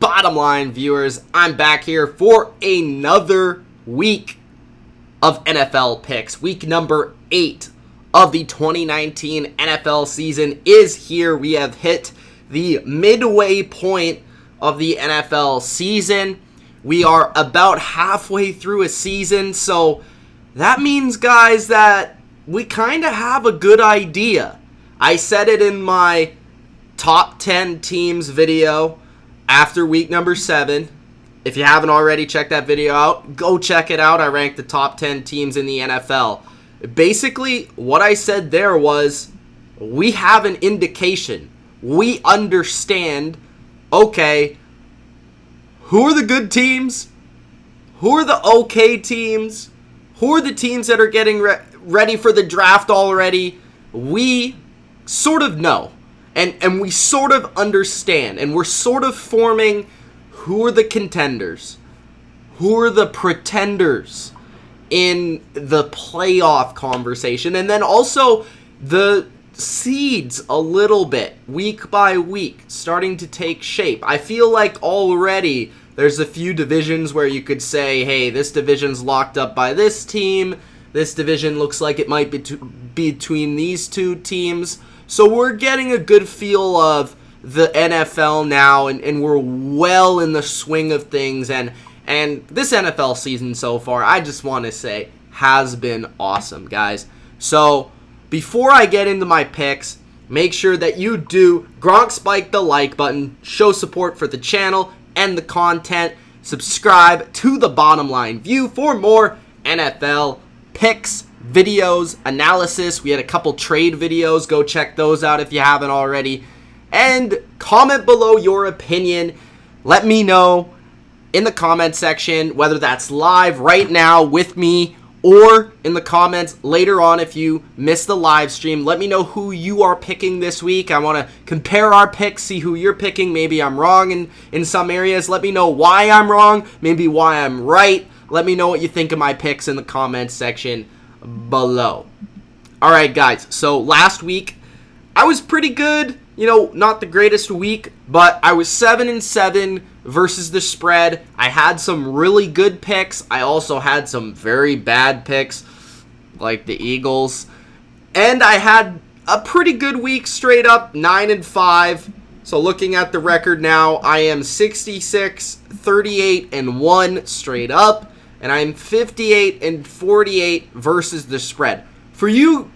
Bottom line viewers, I'm back here for another week of NFL picks. Week number 8 of the 2019 NFL season is here. We have hit the midway point of the NFL season. We are about halfway through a season, so that means, guys, that we kind of have a good idea. I said it in my top 10 teams video after week number 7. If you haven't already checked that video out, go check it out. I ranked the top 10 teams in the NFL. Basically, what I said there was, we have an indication. We understand, okay, who are the good teams? Who are the okay teams? Who are the teams that are getting ready for the draft already? We sort of know. And we sort of understand. And we're sort of forming who are the contenders. Who are the pretenders in the playoff conversation. And then also the seeds a little bit, week by week, starting to take shape. I feel like already there's a few divisions where you could say, hey, this division's locked up by this team. This division looks like it might be between these two teams. So we're getting a good feel of the NFL now, and we're well in the swing of things. And this NFL season so far, I just want to say, has been awesome, guys. So before I get into my picks, make sure that you do spike the like button, show support for the channel and the content, subscribe to the Bottom Line View for more NFL picks, videos, analysis. We had a couple trade videos. Go check those out if you haven't already. And comment below your opinion. Let me know in the comment section, whether that's live right now with me or in the comments later on if you missed the live stream. Let me know who you are picking this week. I want to compare our picks, see who you're picking. Maybe I'm wrong in some areas. Let me know why I'm wrong, maybe why I'm right. Let me know what you think of my picks in the comments section below. Alright, guys, so last week I was pretty good. Not the greatest week, but I was 7-7 versus the spread. I had some really good picks. I also had some very bad picks, like the Eagles. And I had a pretty good week straight up, 9-5. So looking at the record now, I am 66-38-1 straight up. And I'm 58-48 versus the spread. For you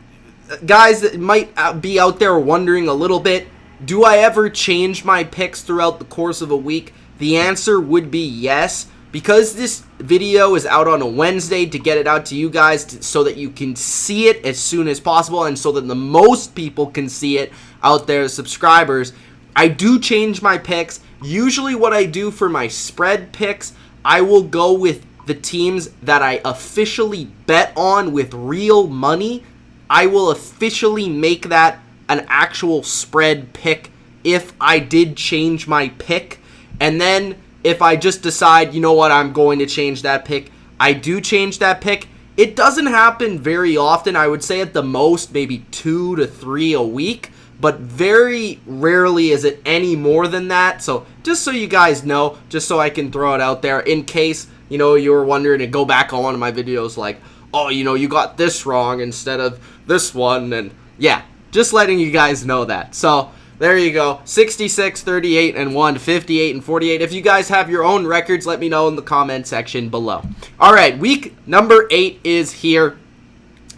guys that might be out there wondering a little bit, do I ever change my picks throughout the course of a week? The answer would be yes. Because this video is out on a Wednesday, to get it out to you guys so that you can see it as soon as possible and so that the most people can see it out there as subscribers, I do change my picks. Usually what I do for my spread picks, I will go with the teams that I officially bet on with real money. I will officially make that an actual spread pick if I did change my pick. And then if I just decide, you know what, I'm going to change that pick, I do change that pick. It doesn't happen very often. I would say at the most maybe 2 to 3 a week, but very rarely is it any more than that. So just so you guys know, just so I can throw it out there in case, you were wondering to go back on one of my videos like, oh, you got this wrong instead of this one. And yeah, just letting you guys know that. So there you go. 66-38-1, 58-48. If you guys have your own records, let me know in the comment section below. All right, week number 8 is here.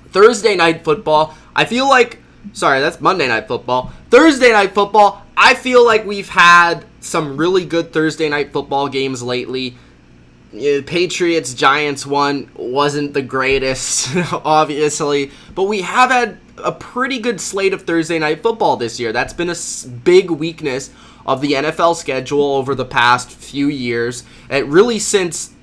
Thursday night football. That's Monday night football. Thursday night football. I feel like we've had some really good Thursday night football games lately. Patriots Giants one wasn't the greatest, obviously, but we have had a pretty good slate of Thursday night football this year. That's been a big weakness of the NFL schedule over the past few years. And really, since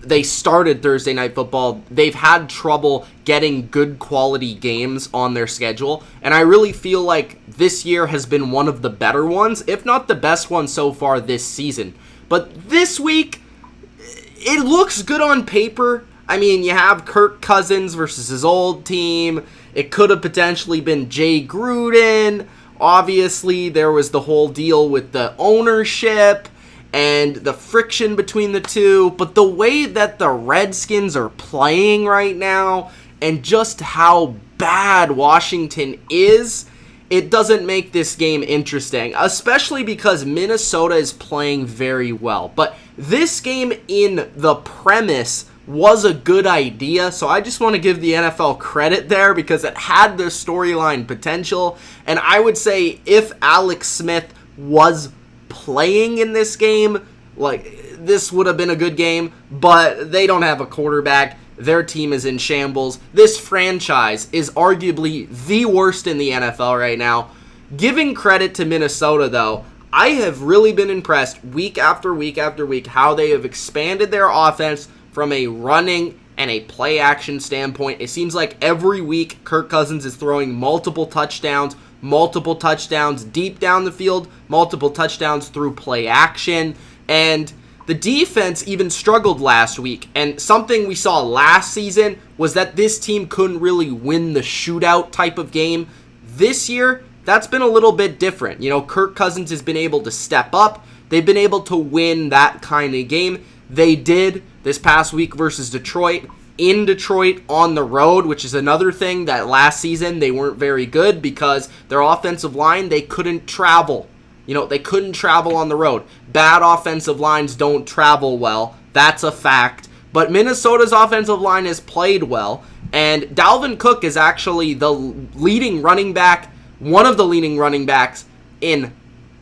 they started Thursday night football, they've had trouble getting good quality games on their schedule, and I really feel like this year has been one of the better ones, if not the best one so far this season. But this week, it looks good on paper. I mean, you have Kirk Cousins versus his old team. It could have potentially been Jay Gruden. Obviously, there was the whole deal with the ownership. and the friction between the two, but the way that the Redskins are playing right now and just how bad Washington is, it doesn't make this game interesting, especially because Minnesota is playing very well. But this game in the premise was a good idea, so I just want to give the NFL credit there because it had the storyline potential, and I would say if Alex Smith was playing in this game, this would have been a good game, but they don't have a quarterback. Their team is in shambles. This franchise is arguably the worst in the NFL right now. Giving credit to Minnesota, though, I have really been impressed week after week after week how they have expanded their offense from a running and a play action standpoint. It seems like every week Kirk Cousins is throwing multiple touchdowns deep down the field, multiple touchdowns through play action, and the defense even struggled last week, and something we saw last season was that this team couldn't really win the shootout type of game. This year, that's been a little bit different. Kirk Cousins has been able to step up. They've been able to win that kind of game. They did this past week versus Detroit, in Detroit on the road, which is another thing that last season they weren't very good because their offensive line, they couldn't travel. They couldn't travel on the road. Bad offensive lines don't travel well. That's a fact. But Minnesota's offensive line has played well. And Dalvin Cook is actually the leading running back, one of the leading running backs in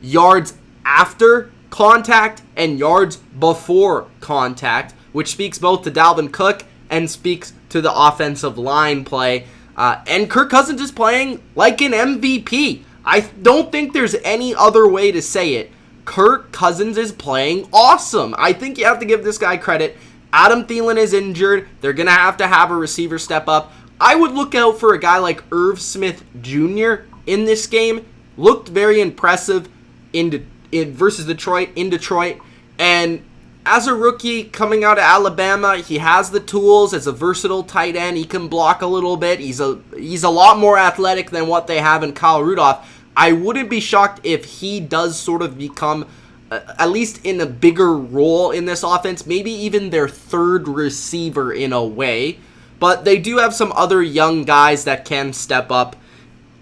yards after contact and yards before contact, which speaks both to Dalvin Cook and speaks to the offensive line play. And Kirk Cousins is playing like an MVP. I don't think there's any other way to say it. Kirk Cousins is playing awesome. I think you have to give this guy credit. Adam Thielen is injured. They're going to have a receiver step up. I would look out for a guy like Irv Smith Jr. in this game. Looked very impressive versus Detroit, in Detroit. And as a rookie coming out of Alabama, he has the tools as a versatile tight end. He can block a little bit. He's a lot more athletic than what they have in Kyle Rudolph. I wouldn't be shocked if he does sort of become, at least in a bigger role in this offense, maybe even their third receiver in a way. But they do have some other young guys that can step up.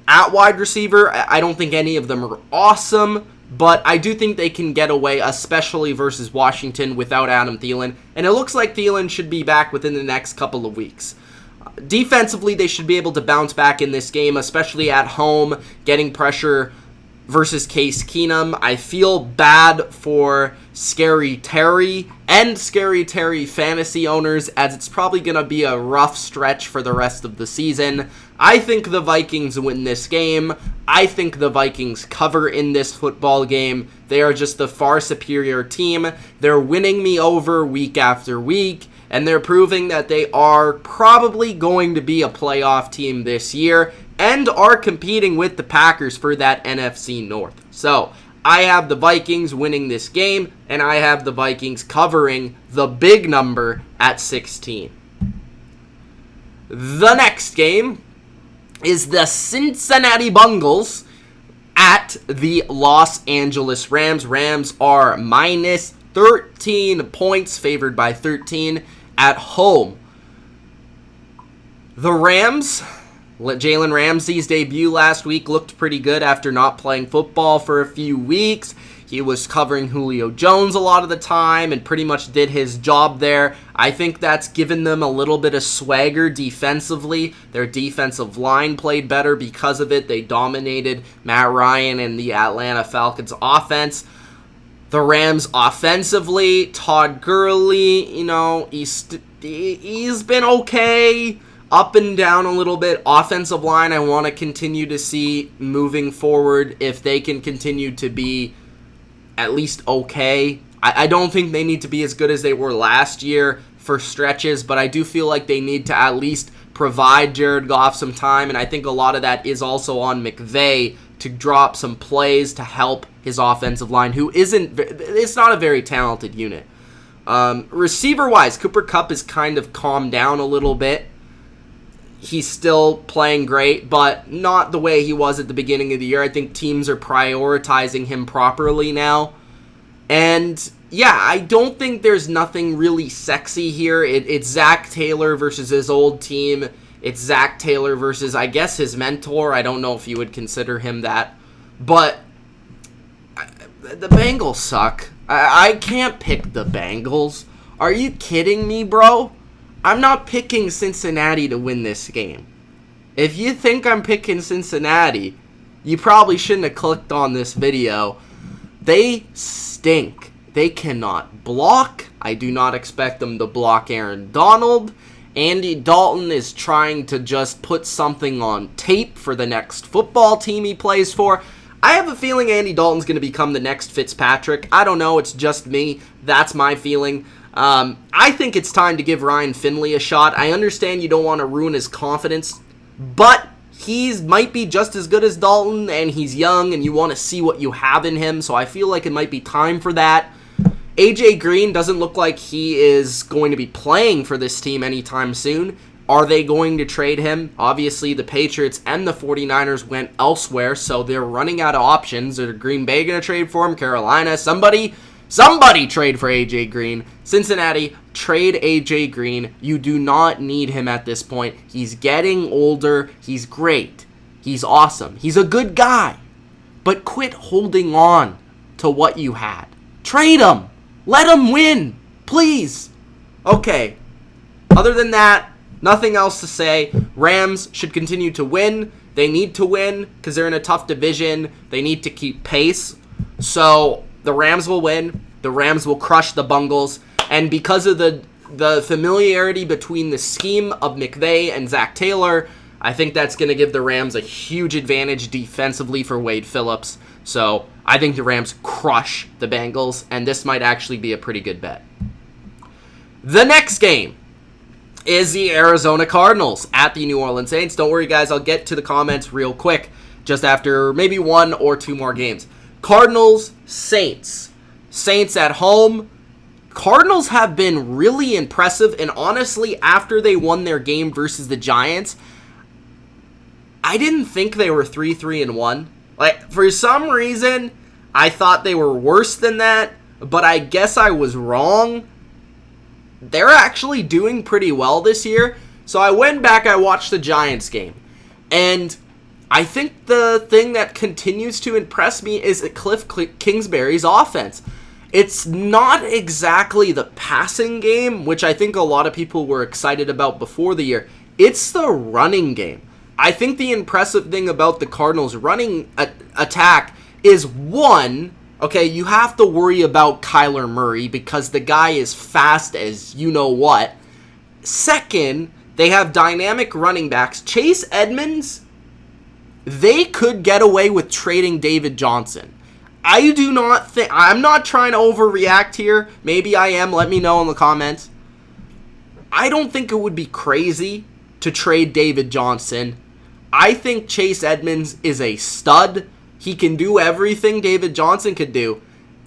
At wide receiver, I don't think any of them are awesome, but I do think they can get away, especially versus Washington without Adam Thielen. And it looks like Thielen should be back within the next couple of weeks. Defensively, they should be able to bounce back in this game, especially at home, getting pressure versus Case Keenum. I feel bad for Scary Terry and Scary Terry fantasy owners, as it's probably going to be a rough stretch for the rest of the season. I think the Vikings win this game. I think the Vikings cover in this football game. They are just the far superior team. They're winning me over week after week, and they're proving that they are probably going to be a playoff team this year and are competing with the Packers for that NFC North. So I have the Vikings winning this game, and I have the Vikings covering the big number at 16. The next game is the Cincinnati Bengals at the Los Angeles Rams. Rams are minus 13 points, favored by 13 at home. The Rams, Jalen Ramsey's debut last week looked pretty good after not playing football for a few weeks. He was covering Julio Jones a lot of the time and pretty much did his job there. I think that's given them a little bit of swagger defensively. Their defensive line played better because of it. They dominated Matt Ryan and the Atlanta Falcons offense. The Rams offensively, Todd Gurley, he's been okay, up and down a little bit. Offensive line, I want to continue to see moving forward if they can continue to be at least okay. I don't think they need to be as good as they were last year for stretches, but I do feel like they need to at least provide Jared Goff some time, and I think a lot of that is also on McVay to drop some plays to help his offensive line, it's not a very talented unit. Receiver-wise, Cooper Kupp has kind of calmed down a little bit. He's still playing great, but not the way he was at the beginning of the year. I think teams are prioritizing him properly now. And yeah, I don't think there's nothing really sexy here. It's Zach Taylor versus his old team. It's Zach Taylor versus, I guess, his mentor. I don't know if you would consider him that. But the Bengals suck. I can't pick the Bengals. Are you kidding me, bro? I'm not picking Cincinnati to win this game. If you think I'm picking Cincinnati, you probably shouldn't have clicked on this video. They stink. They cannot block. I do not expect them to block Aaron Donald. Andy Dalton is trying to just put something on tape for the next football team he plays for. I have a feeling Andy Dalton's going to become the next Fitzpatrick. I don't know. It's just me. That's my feeling. I think it's time to give Ryan Finley a shot. I understand you don't want to ruin his confidence, but he might be just as good as Dalton, and he's young, and you want to see what you have in him, so I feel like it might be time for that. AJ Green doesn't look like he is going to be playing for this team anytime soon. Are they going to trade him? Obviously, the Patriots and the 49ers went elsewhere, so they're running out of options. Are Green Bay going to trade for him? Carolina? Somebody trade for AJ Green. Cincinnati, trade AJ Green. You do not need him at this point. He's getting older. He's great. He's awesome. He's a good guy. But quit holding on to what you had. Trade him. Let him win. Please. Okay. Other than that, nothing else to say. Rams should continue to win. They need to win because they're in a tough division. They need to keep pace. So the Rams will win. The Rams will crush the Bengals. And because of the familiarity between the scheme of McVay and Zach Taylor, I think that's going to give the Rams a huge advantage defensively for Wade Phillips. So I think the Rams crush the Bengals, and this might actually be a pretty good bet. The next game is the Arizona Cardinals at the New Orleans Saints. Don't worry, guys. I'll get to the comments real quick just after maybe one or two more games. Cardinals, Saints. Saints at home. Cardinals have been really impressive, and honestly, after they won their game versus the Giants, I didn't think they were 3-1. Like, for some reason, I thought they were worse than that, but I guess I was wrong. They're actually doing pretty well this year. So I went back, I watched the Giants game, and I think the thing that continues to impress me is Cliff Kingsbury's offense. It's not exactly the passing game, which I think a lot of people were excited about before the year. It's the running game. I think the impressive thing about the Cardinals' running attack is, one, okay, you have to worry about Kyler Murray because the guy is fast as you know what. Second, they have dynamic running backs. Chase Edmonds, they could get away with trading David Johnson. I do not think, I'm not trying to overreact here. Maybe I am. Let me know in the comments. I don't think it would be crazy to trade David Johnson. I think Chase Edmonds is a stud. He can do everything David Johnson could do.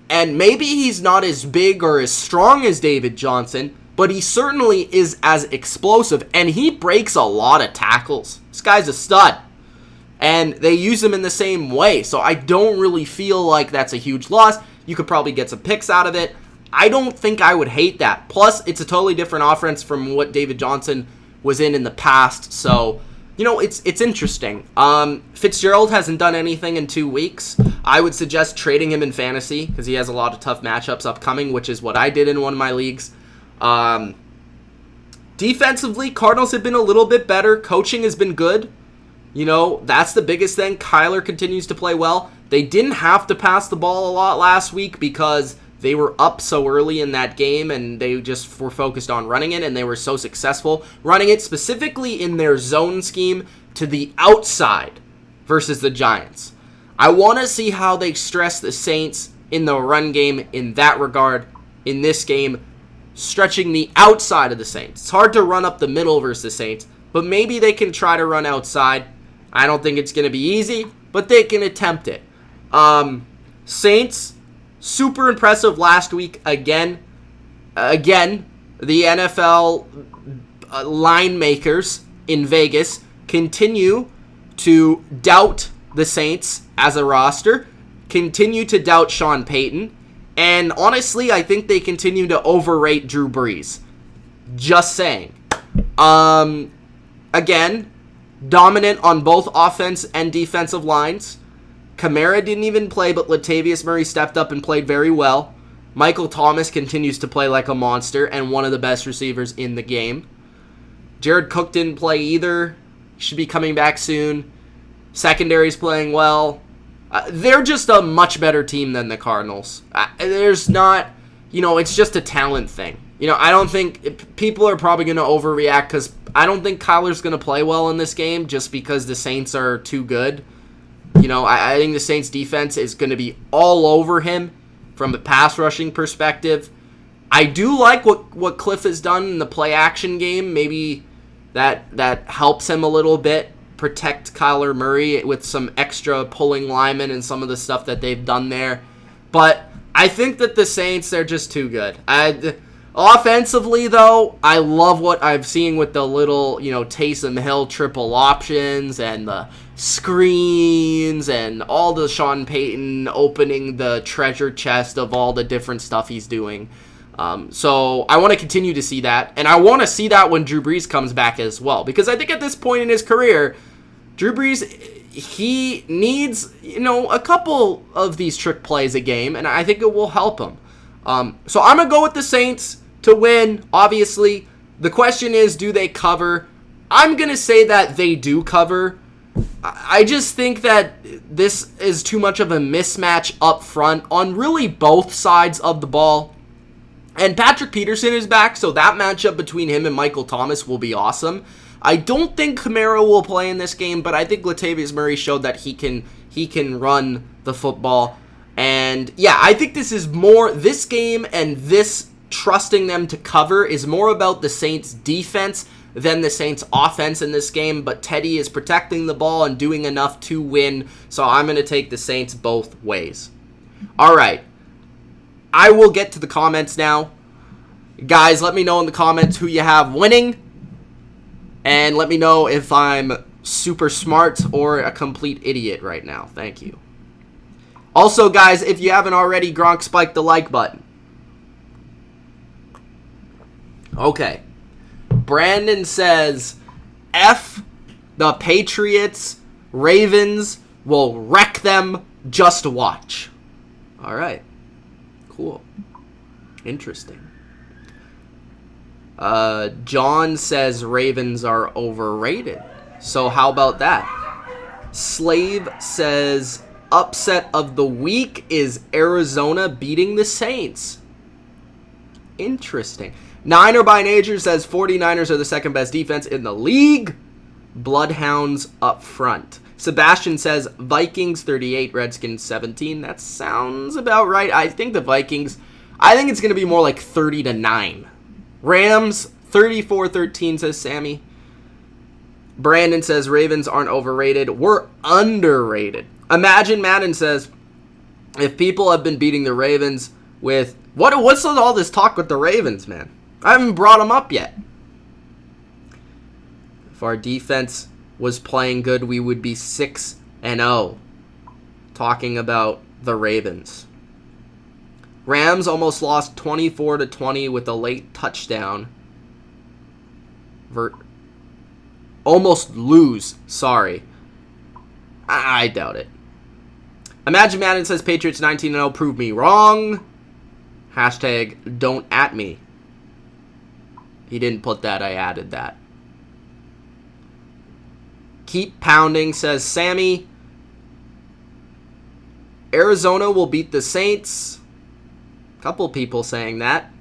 And maybe he's not as big or as strong as David Johnson, but he certainly is as explosive, and he breaks a lot of tackles. This guy's a stud. And they use him in the same way, so I don't really feel like that's a huge loss. You could probably get some picks out of it. I don't think I would hate that. Plus, it's a totally different offense from what David Johnson was in the past, so you know, it's interesting. Fitzgerald hasn't done anything in 2 weeks. I would suggest trading him in fantasy because he has a lot of tough matchups upcoming, which is what I did in one of my leagues. Defensively, Cardinals have been a little bit better. Coaching has been good. You know, that's the biggest thing. Kyler continues to play well. They didn't have to pass the ball a lot last week because they were up so early in that game and they just were focused on running it, and they were so successful running it specifically in their zone scheme to the outside versus the Giants. I want to see how they stress the Saints in the run game in that regard in this game, stretching the outside of the Saints. It's hard to run up the middle versus the Saints, but maybe they can try to run outside. I don't think it's going to be easy, but they can attempt it. Saints, super impressive last week again. The NFL line makers in Vegas continue to doubt the Saints as a roster, continue to doubt Sean Payton, And honestly, I think they continue to overrate Drew Brees. Just saying. Again, dominant on both offense and defensive lines. Kamara didn't even play, but Latavius Murray stepped up and played very well. Michael Thomas continues to play like a monster and one of the best receivers in the game. Jared Cook didn't play either. Should be coming back soon. Secondary's playing well. They're just a much better team than the Cardinals. There's not, it's just a talent thing. I don't think people are probably going to overreact because I don't think Kyler's going to play well in this game just because the Saints are too good. I think the Saints defense is going to be all over him from a pass rushing perspective. I do like what Cliff has done in the play action game. Maybe that helps him a little bit, protect Kyler Murray with some extra pulling linemen and some of the stuff that they've done there. But I think that the Saints, they're just too good. Offensively, though, I love what I've seen with the little, Taysom Hill triple options and the screens and all the Sean Payton opening the treasure chest of all the different stuff he's doing. So I want to continue to see that. And I want to see that when Drew Brees comes back as well. Because I think at this point in his career, Drew Brees, he needs, a couple of these trick plays a game. And I think it will help him. So I'm going to go with the Saints to win, obviously. The question is, do they cover? I'm going to say that they do cover. I just think that this is too much of a mismatch up front on really both sides of the ball. And Patrick Peterson is back, so that matchup between him and Michael Thomas will be awesome. I don't think Kamara will play in this game, but I think Latavius Murray showed that he can run the football. And yeah, I think this game and this trusting them to cover is more about the Saints defense than the Saints offense in this game, but Teddy is protecting the ball and doing enough to win, so I'm going to take the Saints both ways. All right. I will get to the comments now. Guys, let me know in the comments who you have winning, and let me know if I'm super smart or a complete idiot right now. Thank you. Also, guys, if you haven't already, Gronk spiked the like button. Okay. Brandon says, F the Patriots, Ravens will wreck them, just watch. All right. Cool. Interesting. John says Ravens are overrated. So how about that? Slave says upset of the week is Arizona beating the Saints. Interesting. Niner by Nature says 49ers are the second best defense in the league. Bloodhounds up front. Sebastian says Vikings 38, Redskins 17. That sounds about right. I think it's going to be more like 30-9. Rams 34-13, says Sammy. Brandon says Ravens aren't overrated. We're underrated. Imagine Madden says, if people have been beating the Ravens with... What's with all this talk with the Ravens, man? I haven't brought them up yet. If our defense was playing good, we would be 6-0. Talking about the Ravens. Rams almost lost 24-20 with a late touchdown. Almost lose. Sorry. I doubt it. Imagine Madden says Patriots 19-0. Prove me wrong. Hashtag don't at me. He didn't put that. I added that. Keep pounding, says Sammy. Arizona will beat the Saints. Couple people saying that.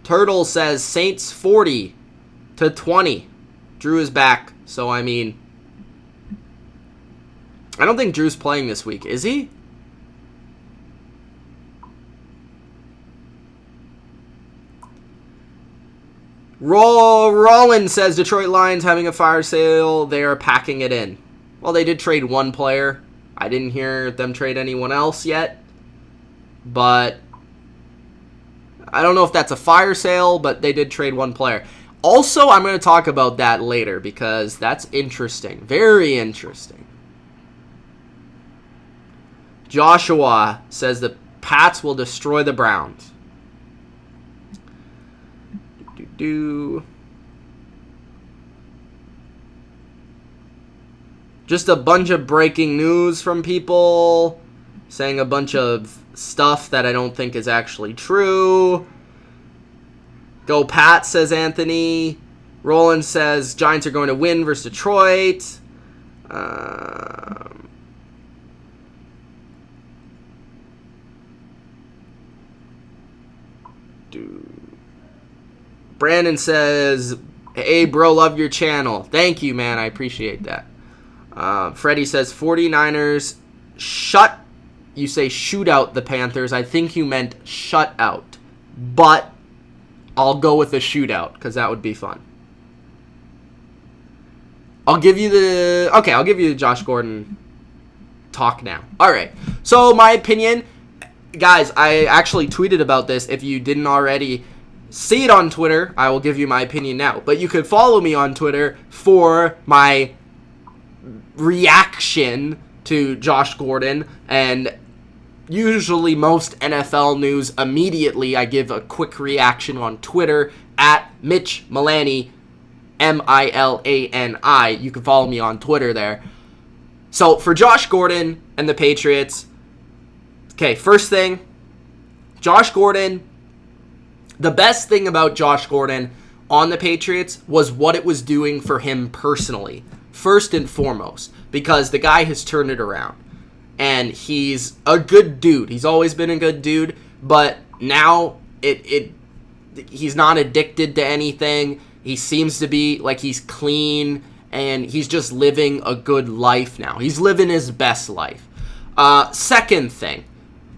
Turtle says Saints 40-20. Drew is back, so I mean... I don't think Drew's playing this week, is he? Rollins says Detroit Lions having a fire sale. They are packing it in. Well, they did trade one player. I didn't hear them trade anyone else yet. But I don't know if that's a fire sale, but they did trade one player. Also, I'm going to talk about that later because that's interesting. Very interesting. Joshua says the Pats will destroy the Browns. Just a bunch of breaking news from people saying a bunch of stuff that I don't think is actually true. Go Pat, says Anthony. Roland says Giants are going to win versus Detroit. Brandon says, hey, bro, love your channel. Thank you, man. I appreciate that. Freddie says 49ers you say shoot out the Panthers. I think you meant shut out. But I'll go with a shootout because that would be fun. I'll give you the Josh Gordon talk now. All right. So my opinion, guys, I actually tweeted about this. If you didn't already see it on Twitter, I will give you my opinion now. But you could follow me on Twitter for my reaction to Josh Gordon, and usually most NFL news immediately I give a quick reaction on Twitter at Mitch Milani, Milani. You can follow me on Twitter there. So for Josh Gordon and the Patriots, okay, first thing, Josh Gordon, the best thing about Josh Gordon on the Patriots was what it was doing for him personally, first and foremost, because the guy has turned it around. And he's a good dude. He's always been a good dude, but now he's not addicted to anything. He seems to be like he's clean, and he's just living a good life now. He's living his best life. Second thing,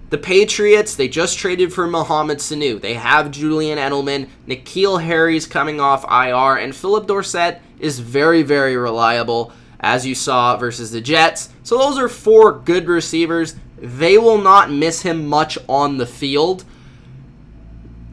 the Patriots, they just traded for Mohamed Sanu. They have Julian Edelman. N'Keal Harry's coming off IR, and Philip Dorsett is very, very reliable, as you saw versus the Jets. So those are 4 good receivers. They will not miss him much on the field.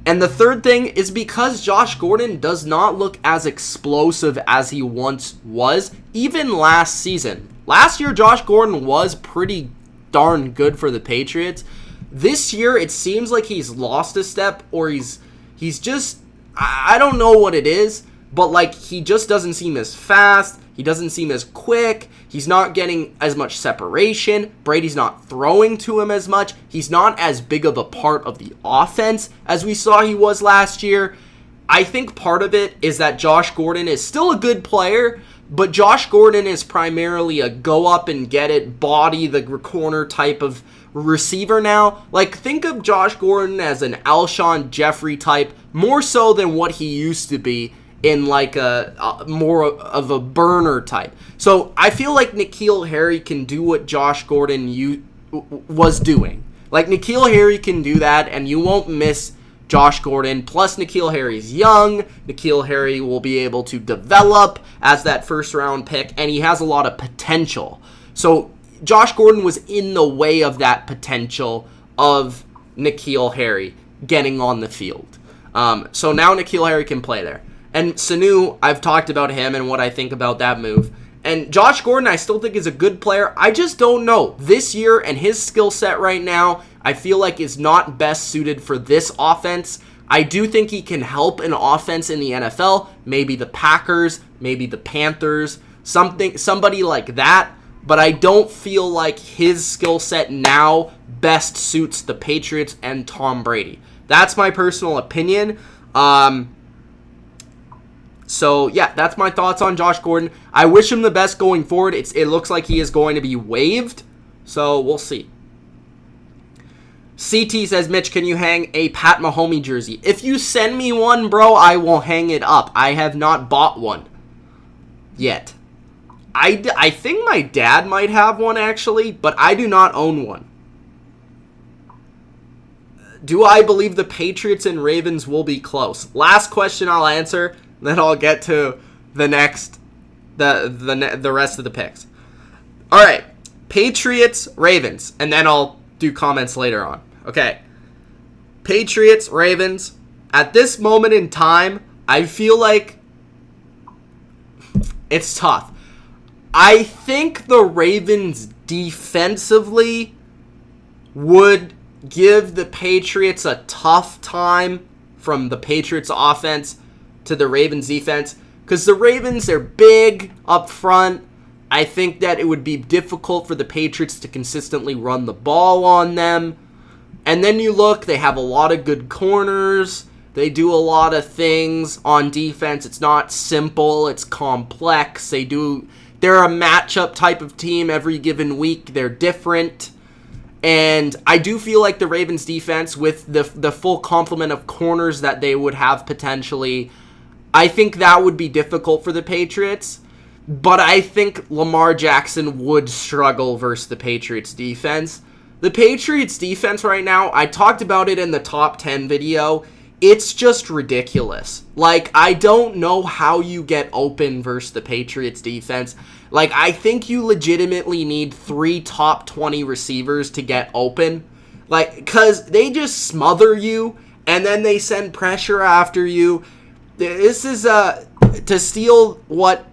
And the third thing is because Josh Gordon does not look as explosive as he once was, even last season. Last year, Josh Gordon was pretty darn good for the Patriots. This year, it seems like he's lost a step, or he's just, I don't know what it is, but like he just doesn't seem as fast. He doesn't seem as quick. He's not getting as much separation. Brady's not throwing to him as much. He's not as big of a part of the offense as we saw he was last year. I think part of it is that Josh Gordon is still a good player, but Josh Gordon is primarily a go up and get it, body the corner type of receiver now. Like, think of Josh Gordon as an Alshon Jeffrey type, more so than what he used to be in like a more of a burner type. So I feel like N'Keal Harry can do what Josh Gordon was doing. Like, N'Keal Harry can do that, and you won't miss Josh Gordon. Plus, N'Keal Harry's young. N'Keal Harry will be able to develop as that first-round pick, and he has a lot of potential. So Josh Gordon was in the way of that potential of N'Keal Harry getting on the field. So now N'Keal Harry can play there. And Sanu, I've talked about him and what I think about that move. And Josh Gordon, I still think is a good player. I just don't know. This year and his skill set right now, I feel like is not best suited for this offense. I do think he can help an offense in the NFL. Maybe the Packers, maybe the Panthers, somebody like that. But I don't feel like his skill set now best suits the Patriots and Tom Brady. That's my personal opinion. So, yeah, that's my thoughts on Josh Gordon. I wish him the best going forward. It looks like he is going to be waived, so we'll see. CT says, Mitch, can you hang a Pat Mahomes jersey? If you send me one, bro, I will hang it up. I have not bought one yet. I think my dad might have one, actually, but I do not own one. Do I believe the Patriots and Ravens will be close? Last question I'll answer. Then I'll get to the rest of the picks. All right, Patriots, Ravens, and then I'll do comments later on. Okay, Patriots, Ravens. At this moment in time, I feel like it's tough. I think the Ravens defensively would give the Patriots a tough time from the Patriots offense to the Ravens defense, because the Ravens, they're big up front. I think that it would be difficult for the Patriots to consistently run the ball on them. And then you look, they have a lot of good corners. They do a lot of things on defense. It's not simple, it's complex. They're a matchup type of team every given week. They're different. And I do feel like the Ravens defense, with the full complement of corners that they would have potentially, I think that would be difficult for the Patriots. But I think Lamar Jackson would struggle versus the Patriots defense. The Patriots defense right now, I talked about it in the top 10 video. It's just ridiculous. Like, I don't know how you get open versus the Patriots defense. Like, I think you legitimately need 3 top 20 receivers to get open. Like, because they just smother you, and then they send pressure after you. This is, to steal what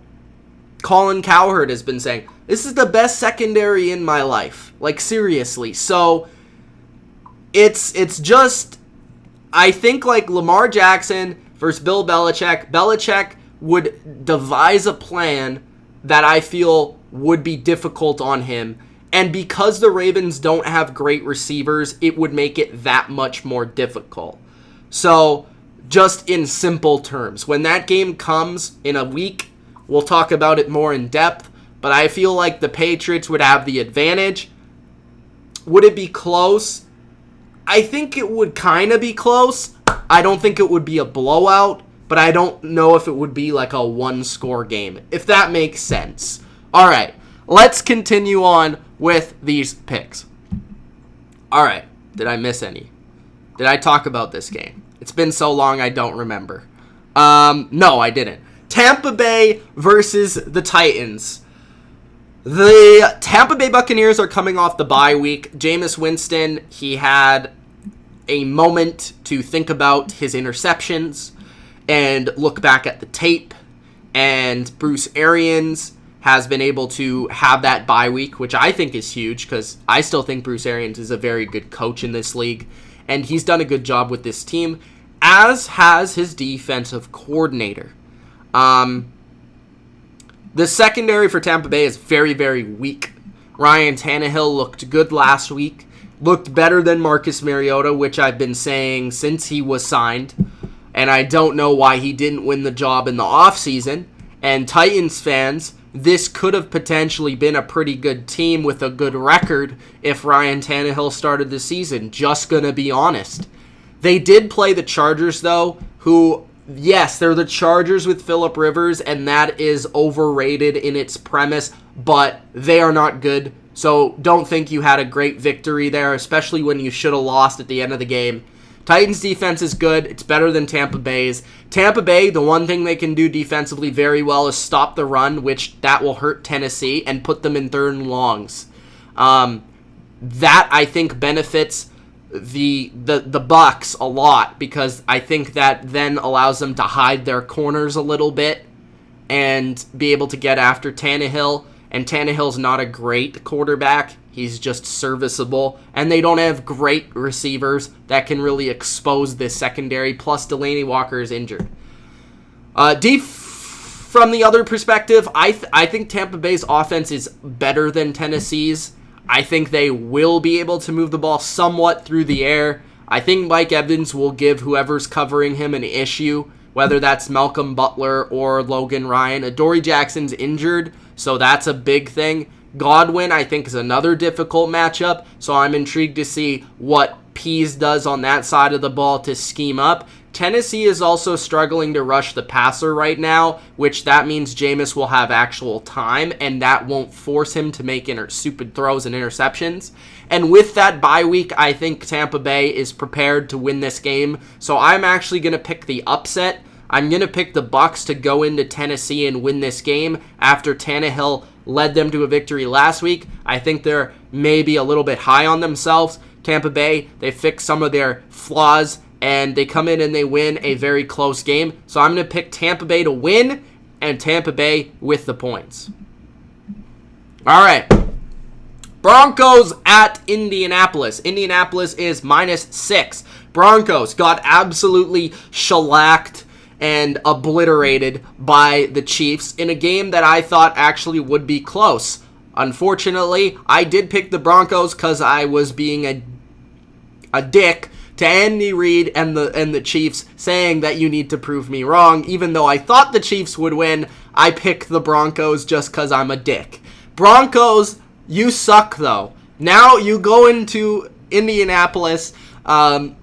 Colin Cowherd has been saying, this is the best secondary in my life. Like, seriously. So, it's just, I think, like, Lamar Jackson versus Bill Belichick. Belichick would devise a plan that I feel would be difficult on him. And because the Ravens don't have great receivers, it would make it that much more difficult. So, just in simple terms, when that game comes in a week, we'll talk about it more in depth, but I feel like the Patriots would have the advantage. Would it be close? I think it would kind of be close. I don't think it would be a blowout, but I don't know if it would be like a one-score game, if that makes sense. All right, let's continue on with these picks. All right, did I miss any? Did I talk about this game? It's been so long I don't remember. No, I didn't. Tampa Bay versus the Titans. The Tampa Bay Buccaneers are coming off the bye week. Jameis Winston, he had a moment to think about his interceptions and look back at the tape. And Bruce Arians has been able to have that bye week, which I think is huge because I still think Bruce Arians is a very good coach in this league. And he's done a good job with this team, as has his defensive coordinator. The secondary for Tampa Bay is very, very weak. Ryan Tannehill looked good last week. Looked better than Marcus Mariota, which I've been saying since he was signed. And I don't know why he didn't win the job in the offseason. And Titans fans, this could have potentially been a pretty good team with a good record if Ryan Tannehill started the season. Just gonna be honest. They did play the Chargers, though, who, yes, they're the Chargers with Phillip Rivers, and that is overrated in its premise, but they are not good. So don't think you had a great victory there, especially when you should have lost at the end of the game. Titans defense is good. It's better than Tampa Bay's. Tampa Bay, the one thing they can do defensively very well is stop the run, which that will hurt Tennessee, and put them in 3rd and longs. That, I think, benefits the Bucs a lot, because I think that then allows them to hide their corners a little bit and be able to get after Tannehill. And Tannehill's not a great quarterback. He's just serviceable. And they don't have great receivers that can really expose this secondary. Plus, Delaney Walker is injured. From the other perspective, I think Tampa Bay's offense is better than Tennessee's. I think they will be able to move the ball somewhat through the air. I think Mike Evans will give whoever's covering him an issue, whether that's Malcolm Butler or Logan Ryan. Adoree Jackson's injured, so that's a big thing. Godwin, I think, is another difficult matchup, so I'm intrigued to see what Pease does on that side of the ball to scheme up. Tennessee is also struggling to rush the passer right now, which that means Jameis will have actual time, and that won't force him to make stupid throws and interceptions. And with that bye week, I think Tampa Bay is prepared to win this game. So I'm actually going to pick the upset. I'm going to pick the Bucs to go into Tennessee and win this game after Tannehill led them to a victory last week. I think they're maybe a little bit high on themselves. Tampa Bay, they fix some of their flaws, and they come in and they win a very close game. So I'm going to pick Tampa Bay to win and Tampa Bay with the points. All right. Broncos at Indianapolis. Indianapolis is -6. Broncos got absolutely shellacked and obliterated by the Chiefs in a game that I thought actually would be close. Unfortunately, I did pick the Broncos because I was being a dick to Andy Reid and the Chiefs, saying that you need to prove me wrong. Even though I thought the Chiefs would win, I picked the Broncos just because I'm a dick. Broncos, you suck though. Now you go into Indianapolis.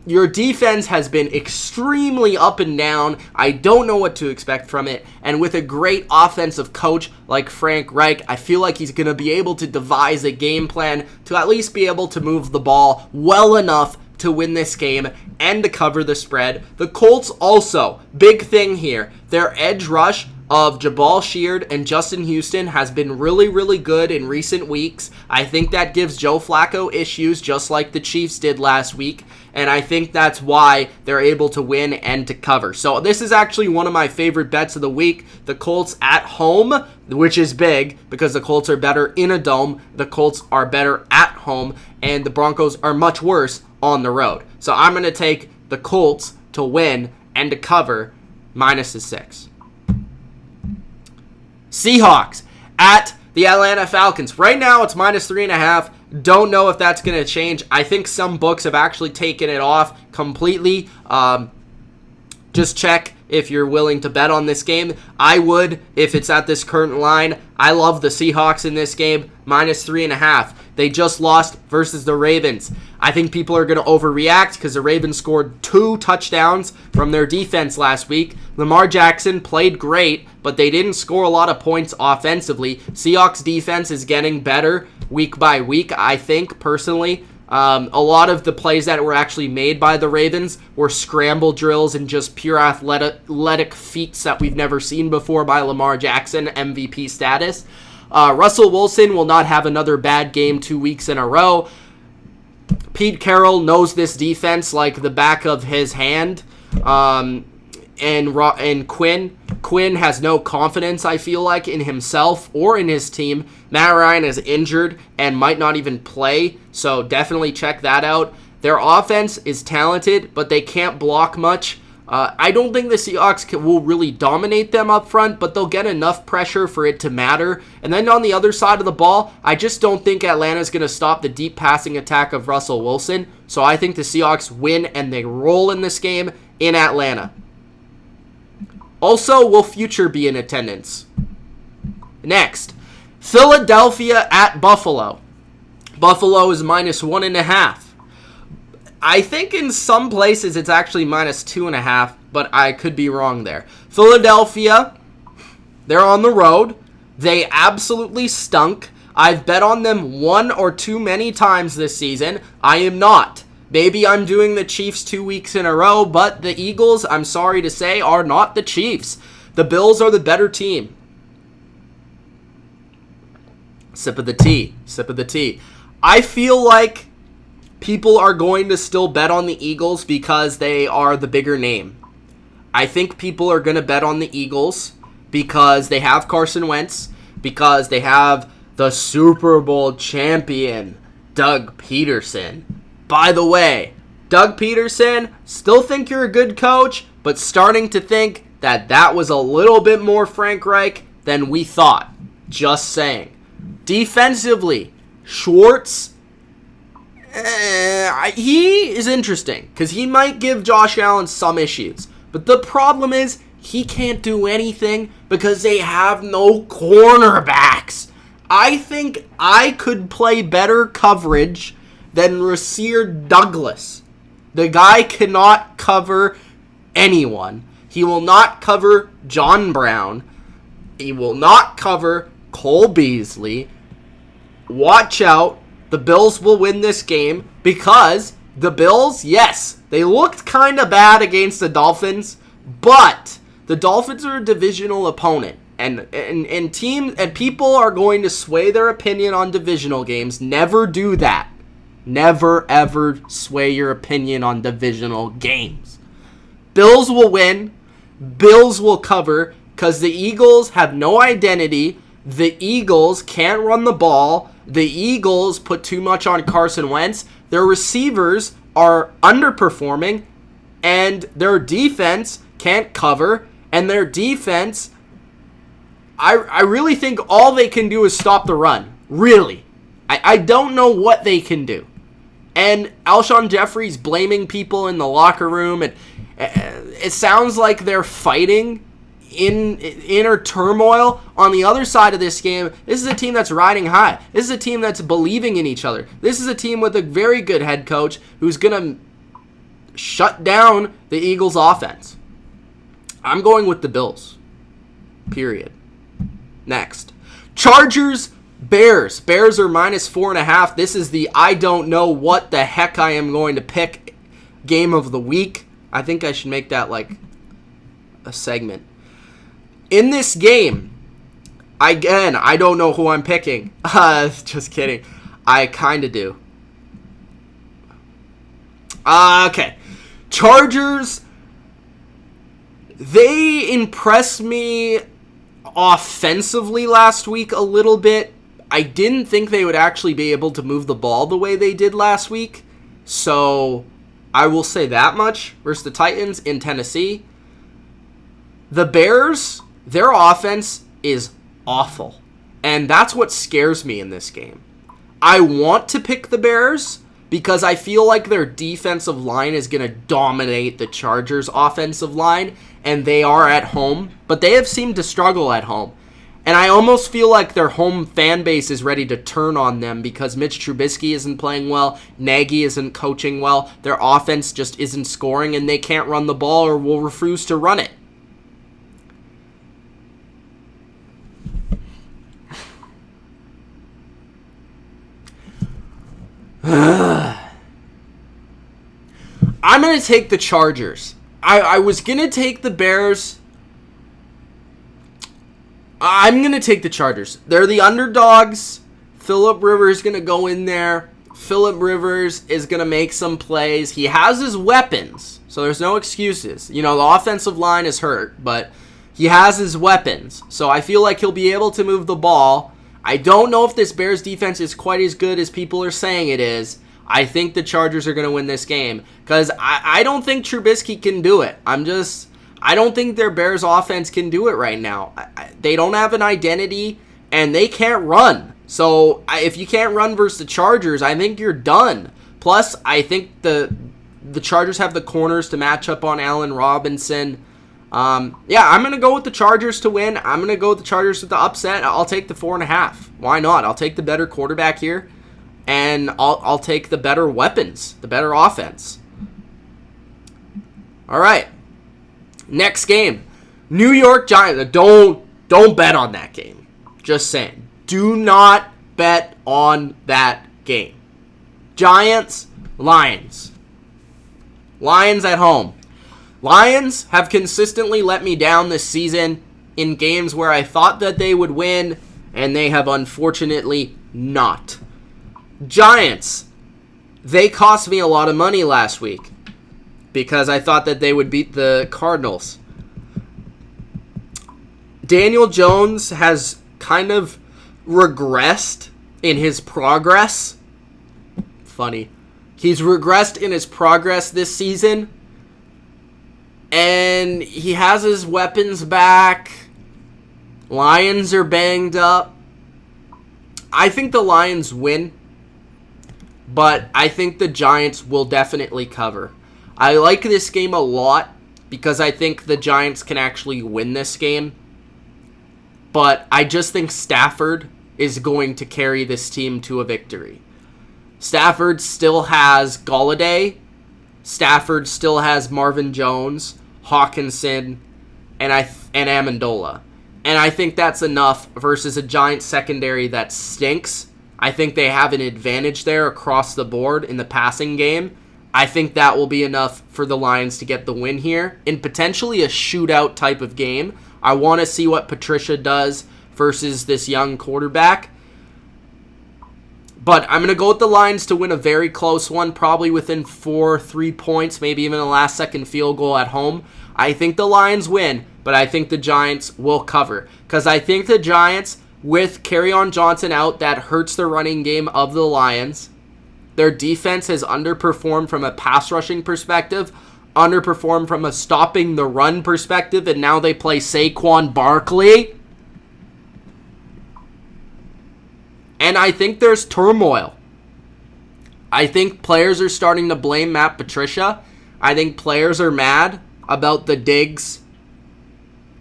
Your defense has been extremely up and down. I don't know what to expect from it. And with a great offensive coach like Frank Reich, I feel like he's going to be able to devise a game plan to at least be able to move the ball well enough to win this game and to cover the spread. The Colts also, big thing here. Their edge rush of Jabal Sheard and Justin Houston has been really, really good in recent weeks. I think that gives Joe Flacco issues just like the Chiefs did last week, and I think that's why they're able to win and to cover. So this is actually one of my favorite bets of the week. The Colts at home, which is big because the Colts are better in a dome. The Colts are better at home, and the Broncos are much worse on the road. So I'm going to take the Colts to win and to cover -6. Seahawks at the Atlanta Falcons. Right now it's -3.5. Don't know if that's going to change. I think some books have actually taken it off completely. Just check if you're willing to bet on this game. I would if it's at this current line. I love the Seahawks in this game, -3.5. They just lost versus the Ravens. I think people are going to overreact because the Ravens scored 2 touchdowns from their defense last week. Lamar Jackson played great, but they didn't score a lot of points offensively. Seahawks defense is getting better week by week, I think, personally. A lot of the plays that were actually made by the Ravens were scramble drills and just pure athletic feats that we've never seen before by Lamar Jackson, MVP status. Russell Wilson will not have another bad game 2 weeks in a row. Pete Carroll knows this defense like the back of his hand. And Quinn has no confidence, I feel like, in himself or in his team. Matt Ryan is injured and might not even play, so definitely check that out. Their offense is talented, but they can't block much. I don't think the Seahawks will really dominate them up front, but they'll get enough pressure for it to matter. And then on the other side of the ball, I just don't think Atlanta's going to stop the deep passing attack of Russell Wilson. So I think the Seahawks win and they roll in this game in Atlanta. Also, will Future be in attendance? Next, Philadelphia at Buffalo. Buffalo is -1.5. I think in some places it's actually -2.5, but I could be wrong there. Philadelphia, they're on the road. They absolutely stunk. I've bet on them one or too many times this season. I am not. Maybe I'm doing the Chiefs 2 weeks in a row, but the Eagles, I'm sorry to say, are not the Chiefs. The Bills are the better team. Sip of the tea. Sip of the tea. I feel like people are going to still bet on the Eagles because they are the bigger name. I think people are going to bet on the Eagles because they have Carson Wentz, because they have the Super Bowl champion, Doug Peterson. By the way, Doug Peterson, still think you're a good coach, but starting to think that that was a little bit more Frank Reich than we thought. Just saying. Defensively, Schwartz, he is interesting because he might give Josh Allen some issues. But the problem is he can't do anything because they have no cornerbacks. I think I could play better coverage than Rasir Douglas. The guy cannot cover anyone. He will not cover John Brown. He will not cover Cole Beasley. Watch out. The Bills will win this game because the Bills, yes, they looked kind of bad against the Dolphins, but the Dolphins are a divisional opponent. And people are going to sway their opinion on divisional games. Never do that. Never, ever sway your opinion on divisional games. Bills will win. Bills will cover because the Eagles have no identity. The Eagles can't run the ball. The Eagles put too much on Carson Wentz. Their receivers are underperforming, and their defense can't cover, and their defense, I really think all they can do is stop the run. Really. I don't know what they can do. And Alshon Jeffrey's blaming people in the locker room, and it sounds like they're fighting in inner turmoil. On the other side of this game, this is a team that's riding high. This is a team that's believing in each other. This is a team with a very good head coach who's going to shut down the Eagles' offense. I'm going with the Bills. Period. Next. Chargers, Bears. Bears are -4.5. This is the I don't know what the heck I am going to pick game of the week. I think I should make that like a segment. In this game, I don't know who I'm picking. Just kidding. I kind of do. Okay. Chargers, they impressed me offensively last week a little bit. I didn't think they would actually be able to move the ball the way they did last week. So I will say that much versus the Titans in Tennessee. The Bears, their offense is awful. And that's what scares me in this game. I want to pick the Bears because I feel like their defensive line is going to dominate the Chargers' offensive line. And they are at home. But they have seemed to struggle at home. And I almost feel like their home fan base is ready to turn on them because Mitch Trubisky isn't playing well. Nagy isn't coaching well. Their offense just isn't scoring. And they can't run the ball or will refuse to run it. I'm going to take the Chargers. I was going to take the Bears. I'm going to take the Chargers. They're the underdogs. Phillip Rivers is going to go in there. Phillip Rivers is going to make some plays. He has his weapons, so there's no excuses. You know, the offensive line is hurt, but he has his weapons. So I feel like he'll be able to move the ball. I don't know if this Bears defense is quite as good as people are saying it is. I think the Chargers are going to win this game because I don't think Trubisky can do it. I don't think their Bears offense can do it right now. They don't have an identity and they can't run. So if you can't run versus the Chargers, I think you're done. Plus, I think the Chargers have the corners to match up on Allen Robinson. I'm going to go with the Chargers to win. I'm going to go with the Chargers with the upset. I'll take the 4.5. Why not? I'll take the better quarterback here. And I'll take the better weapons, the better offense. All right. Next game. New York Giants. Don't bet on that game. Just saying. Do not bet on that game. Giants, Lions. Lions at home. Lions have consistently let me down this season in games where I thought that they would win, and they have unfortunately not. Giants, they cost me a lot of money last week because I thought that they would beat the Cardinals. Daniel Jones has kind of regressed in his progress. Funny. He's regressed in his progress this season. And he has his weapons back. Lions are banged up. I think the Lions win. But I think the Giants will definitely cover. I like this game a lot because I think the Giants can actually win this game. But I just think Stafford is going to carry this team to a victory. Stafford still has Golladay. Stafford still has Marvin Jones, Hawkinson, and Amendola. And I think that's enough versus a Giants secondary that stinks. I think they have an advantage there across the board in the passing game. I think that will be enough for the Lions to get the win here in potentially a shootout type of game. I want to see what Patricia does versus this young quarterback. But I'm going to go with the Lions to win a very close one, probably within 3 points, maybe even a last-second field goal at home. I think the Lions win, but I think the Giants will cover. Because I think the Giants, with Kerryon Johnson out, that hurts the running game of the Lions. Their defense has underperformed from a pass rushing perspective, underperformed from a stopping the run perspective, and now they play Saquon Barkley. And I think there's turmoil. I think players are starting to blame Matt Patricia. I think players are mad about the Diggs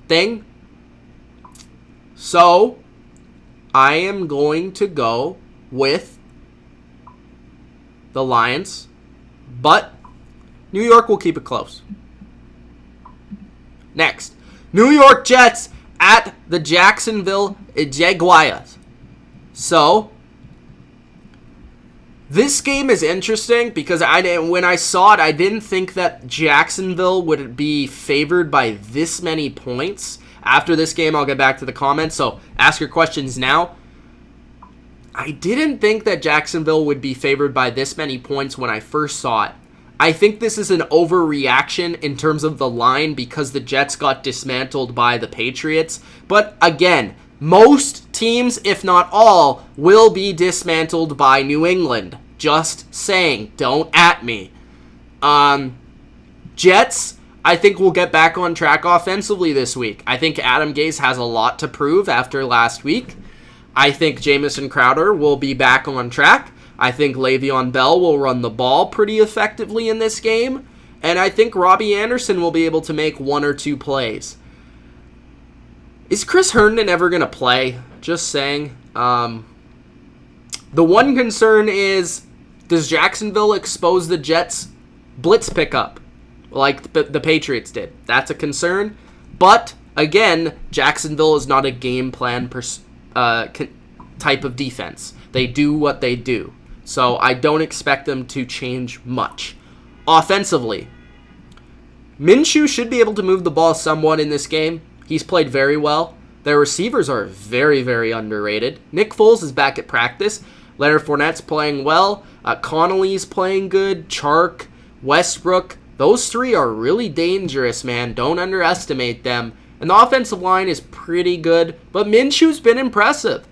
thing. So, I am going to go with the Lions, but New York will keep it close. Next, New York Jets at the Jacksonville Jaguars. So, this game is interesting because when I saw it, I didn't think that Jacksonville would be favored by this many points. After this game, I'll get back to the comments, so ask your questions now. I didn't think that Jacksonville would be favored by this many points when I first saw it. I think this is an overreaction in terms of the line because the Jets got dismantled by the Patriots. But again, most teams, if not all, will be dismantled by New England. Just saying. Don't at me. Jets, I think will get back on track offensively this week. I think Adam Gase has a lot to prove after last week. I think Jamison Crowder will be back on track. I think Le'Veon Bell will run the ball pretty effectively in this game. And I think Robbie Anderson will be able to make one or two plays. Is Chris Herndon ever going to play? Just saying. The one concern is, does Jacksonville expose the Jets' blitz pickup like the Patriots did? That's a concern. But, again, Jacksonville is not a game plan type of defense. They do what they do. So I don't expect them to change much. Offensively, Minshew should be able to move the ball somewhat in this game. He's played very well. Their receivers are very, very underrated. Nick Foles is back at practice. Leonard Fournette's playing well. Connolly's playing good. Chark, Westbrook. Those three are really dangerous, man. Don't underestimate them. And the offensive line is pretty good. But Minshew's been impressive.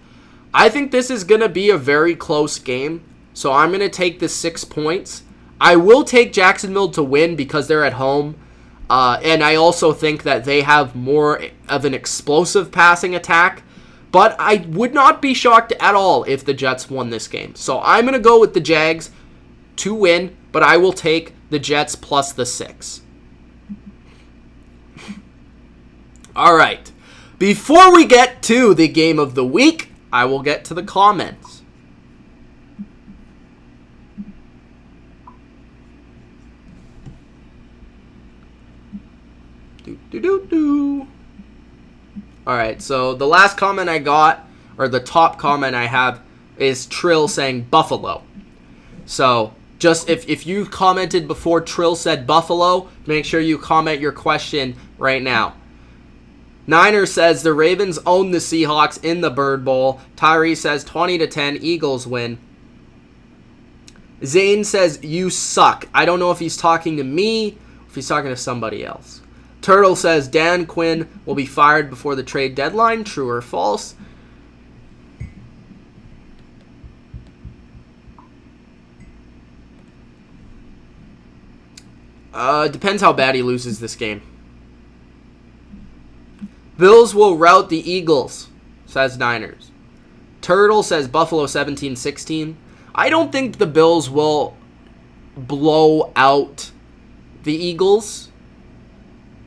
I think this is going to be a very close game. So I'm going to take the 6 points. I will take Jacksonville to win because they're at home. And I also think that they have more of an explosive passing attack. But I would not be shocked at all if the Jets won this game. So I'm going to go with the Jags to win, but I will take the Jets plus the 6. All right. Before we get to the game of the week, I will get to the comments. Alright, so the last comment I got, or the top comment I have, is Trill saying Buffalo. So, just if you commented before Trill said Buffalo, make sure you comment your question right now. Niner says the Ravens own the Seahawks in the Bird Bowl. Tyree says 20-10, Eagles win. Zane says you suck. I don't know if he's talking to me or if he's talking to somebody else. Turtle says Dan Quinn will be fired before the trade deadline. True or false? Depends how bad he loses this game. Bills will rout the Eagles, says Niners. Turtle says Buffalo 17-16. I don't think the Bills will blow out the Eagles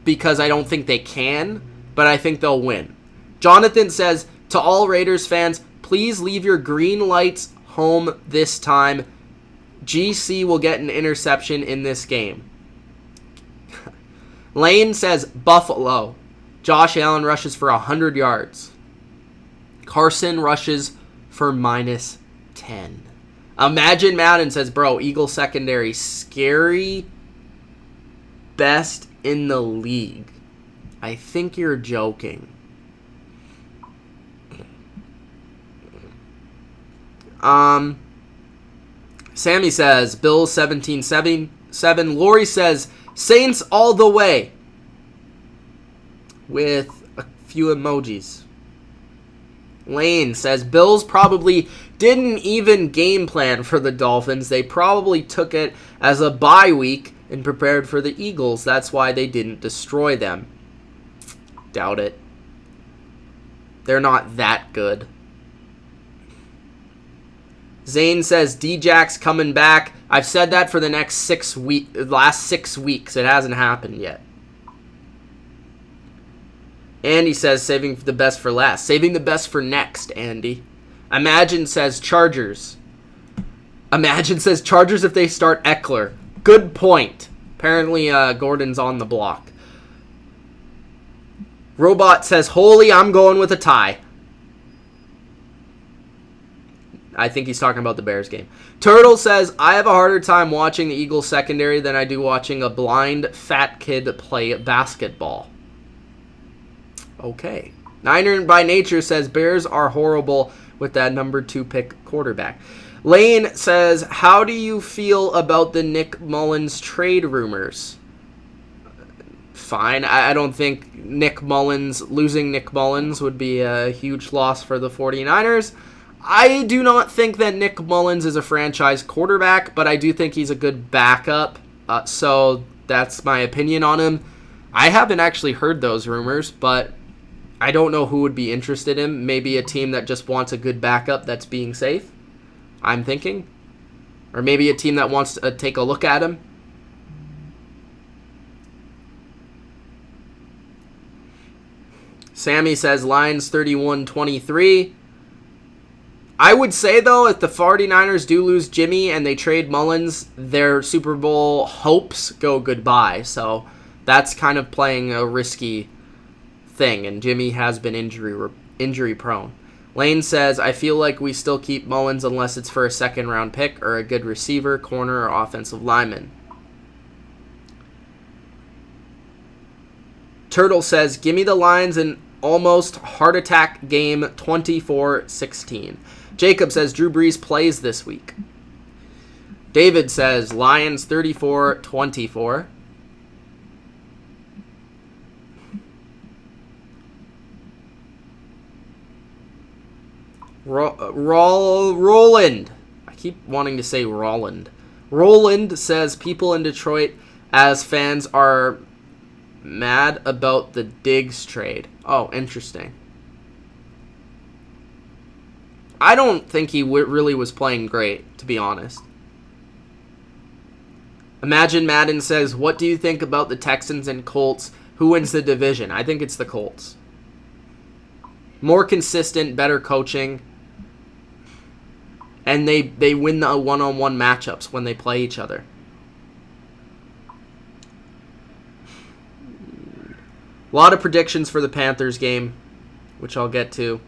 because I don't think they can, but I think they'll win. Jonathan says, to all Raiders fans, please leave your green lights home this time. GC will get an interception in this game. Lane says Buffalo. Josh Allen rushes for 100 yards. Carson rushes for -10. Imagine Madden says, bro, Eagle secondary, scary, best in the league. I think you're joking. Sammy says, Bills 17-7. Lori says, Saints all the way. With a few emojis. Lane says, Bills probably didn't even game plan for the Dolphins. They probably took it as a bye week and prepared for the Eagles. That's why they didn't destroy them. Doubt it. They're not that good. Zane says, D-Jack's coming back. I've said that for the last 6 weeks. It hasn't happened yet. Andy says, saving the best for last. Saving the best for next, Andy. Imagine says, Chargers. Imagine says, Chargers if they start Eckler. Good point. Apparently, Gordon's on the block. Robot says, holy, I'm going with a tie. I think he's talking about the Bears game. Turtle says, I have a harder time watching the Eagles secondary than I do watching a blind fat kid play basketball. Okay. Niner by Nature says, Bears are horrible with that number 2 pick quarterback. Lane says, how do you feel about the Nick Mullins trade rumors? Fine. I don't think losing Nick Mullins would be a huge loss for the 49ers. I do not think that Nick Mullins is a franchise quarterback, but I do think he's a good backup. So that's my opinion on him. I haven't actually heard those rumors, but I don't know who would be interested in him. Maybe a team that just wants a good backup that's being safe, I'm thinking. Or maybe a team that wants to take a look at him. Sammy says Lions 31-23. I would say, though, if the 49ers do lose Jimmy and they trade Mullins, their Super Bowl hopes go goodbye. So that's kind of playing a risky thing, and Jimmy has been injury prone. Lane says, I feel like we still keep Mullins unless it's for a second-round pick or a good receiver, corner, or offensive lineman. Turtle says, give me the Lions in almost heart attack game 24-16. Jacob says Drew Brees plays this week. David says Lions 34-24. Roland. I keep wanting to say Roland. Roland says people in Detroit as fans are mad about the Diggs trade. Oh, interesting. I don't think he really was playing great, to be honest. Imagine Madden says, what do you think about the Texans and Colts? Who wins the division? I think it's the Colts. More consistent, better coaching. And they win the one-on-one matchups when they play each other. A lot of predictions for the Panthers game, which I'll get to.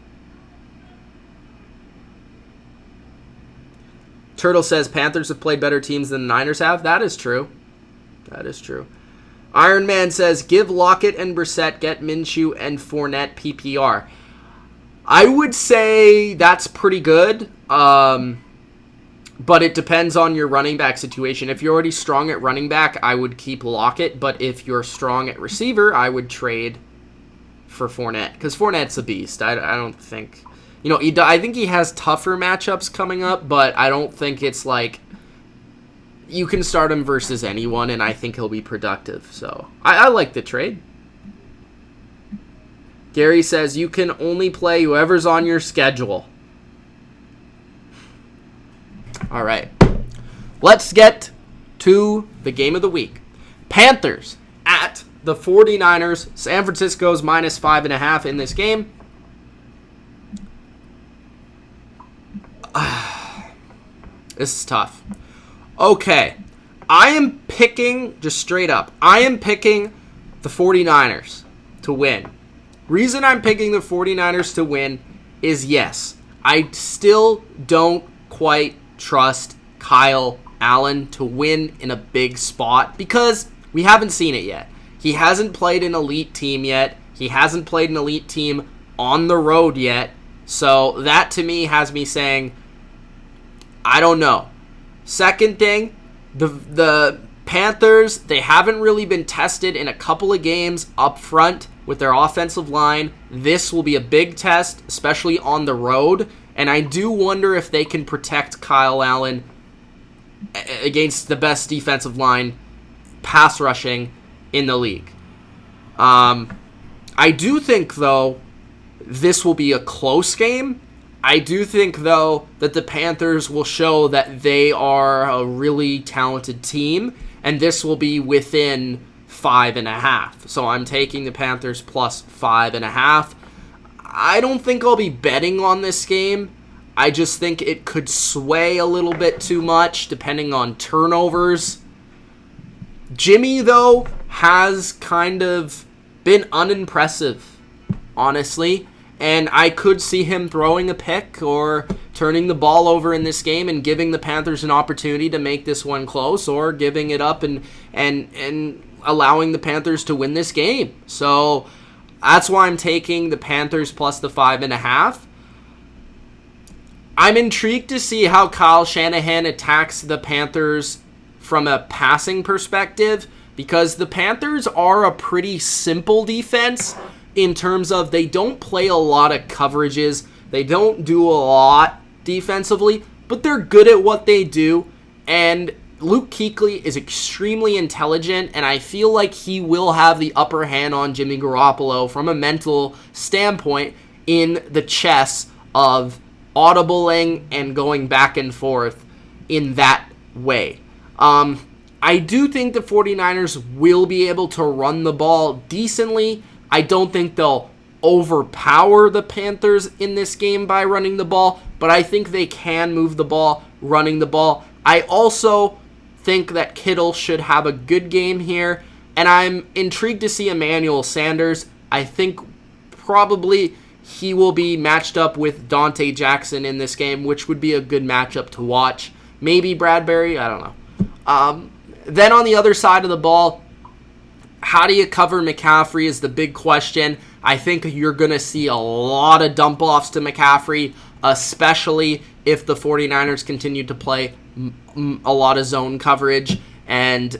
Turtle says Panthers have played better teams than the Niners have. That is true. That is true. Iron Man says, give Lockett and Brissett, get Minshew and Fournette PPR. I would say that's pretty good, but it depends on your running back situation. If you're already strong at running back, I would keep Lockett, but if you're strong at receiver, I would trade for Fournette, because Fournette's a beast. I don't think... I think he has tougher matchups coming up, but I don't think it's like you can start him versus anyone, and I think he'll be productive. So I like the trade. Gary says you can only play whoever's on your schedule. All right. Let's get to the game of the week. Panthers at the 49ers. San Francisco's minus 5.5 in this game. This is tough. Okay. I am picking, just straight up, I am picking the 49ers to win. Reason I'm picking the 49ers to win is, yes, I still don't quite trust Kyle Allen to win in a big spot because we haven't seen it yet. He hasn't played an elite team yet. He hasn't played an elite team on the road yet. So that to me has me saying, I don't know. Second thing, the Panthers, they haven't really been tested in a couple of games up front with their offensive line. This will be a big test, especially on the road. And I do wonder if they can protect Kyle Allen against the best defensive line pass rushing in the league. I do think, though, this will be a close game. I do think, though, that the Panthers will show that they are a really talented team, and this will be within 5.5. So I'm taking the Panthers plus 5.5. I don't think I'll be betting on this game. I just think it could sway a little bit too much depending on turnovers. Jimmy, though, has kind of been unimpressive, honestly. And I could see him throwing a pick or turning the ball over in this game and giving the Panthers an opportunity to make this one close, or giving it up and allowing the Panthers to win this game. So that's why I'm taking the Panthers plus the 5.5. I'm intrigued to see how Kyle Shanahan attacks the Panthers from a passing perspective, because the Panthers are a pretty simple defense in terms of they don't play a lot of coverages. They don't do a lot defensively, but they're good at what they do. And Luke Kuechly is extremely intelligent, and I feel like he will have the upper hand on Jimmy Garoppolo from a mental standpoint in the chess of audibling and going back and forth in that way. I do think the 49ers will be able to run the ball decently. I don't think they'll overpower the Panthers in this game by running the ball, but I think they can move the ball, running the ball. I also think that Kittle should have a good game here, and I'm intrigued to see Emmanuel Sanders. I think probably he will be matched up with Dante Jackson in this game, which would be a good matchup to watch. Maybe Bradbury, I don't know. Then on the other side of the ball, how do you cover McCaffrey is the big question. I think you're going to see a lot of dump-offs to McCaffrey, especially if the 49ers continue to play a lot of zone coverage, and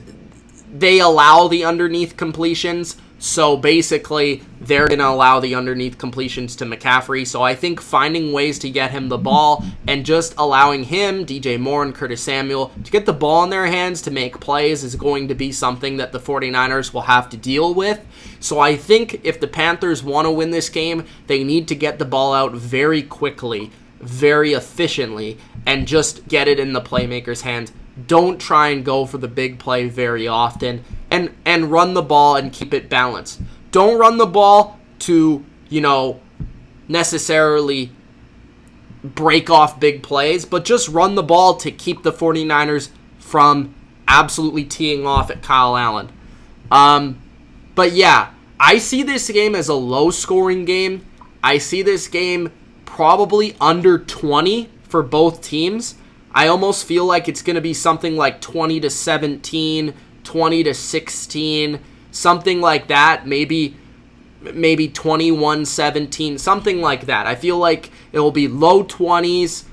they allow the underneath completions. So basically, they're going to allow the underneath completions to McCaffrey. So I think finding ways to get him the ball and just allowing him, DJ Moore and Curtis Samuel, to get the ball in their hands to make plays is going to be something that the 49ers will have to deal with. So I think if the Panthers want to win this game, they need to get the ball out very quickly, very efficiently, and just get it in the playmaker's hands. Don't try and go for the big play very often, and run the ball and keep it balanced. Don't run the ball to, necessarily break off big plays, but just run the ball to keep the 49ers from absolutely teeing off at Kyle Allen. But yeah, I see this game as a low-scoring game. I see this game probably under 20 for both teams. I almost feel like it's going to be something like 20-17, 20-16, something like that. Maybe 21-17, something like that. I feel like it will be low 20s,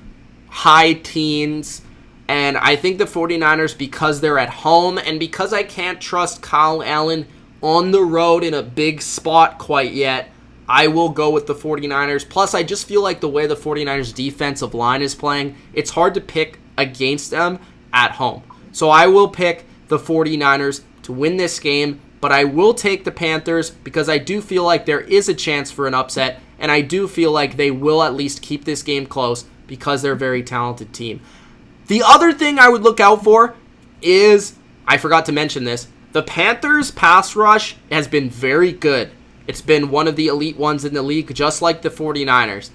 high teens. And I think the 49ers, because they're at home and because I can't trust Kyle Allen on the road in a big spot quite yet, I will go with the 49ers. Plus, I just feel like the way the 49ers defensive line is playing, it's hard to pick against them at home. So I will pick the 49ers to win this game, but I will take the Panthers because I do feel like there is a chance for an upset, and I do feel like they will at least keep this game close because they're a very talented team. The other thing I would look out for is, I forgot to mention this, the Panthers' pass rush has been very good. It's been one of the elite ones in the league, just like the 49ers.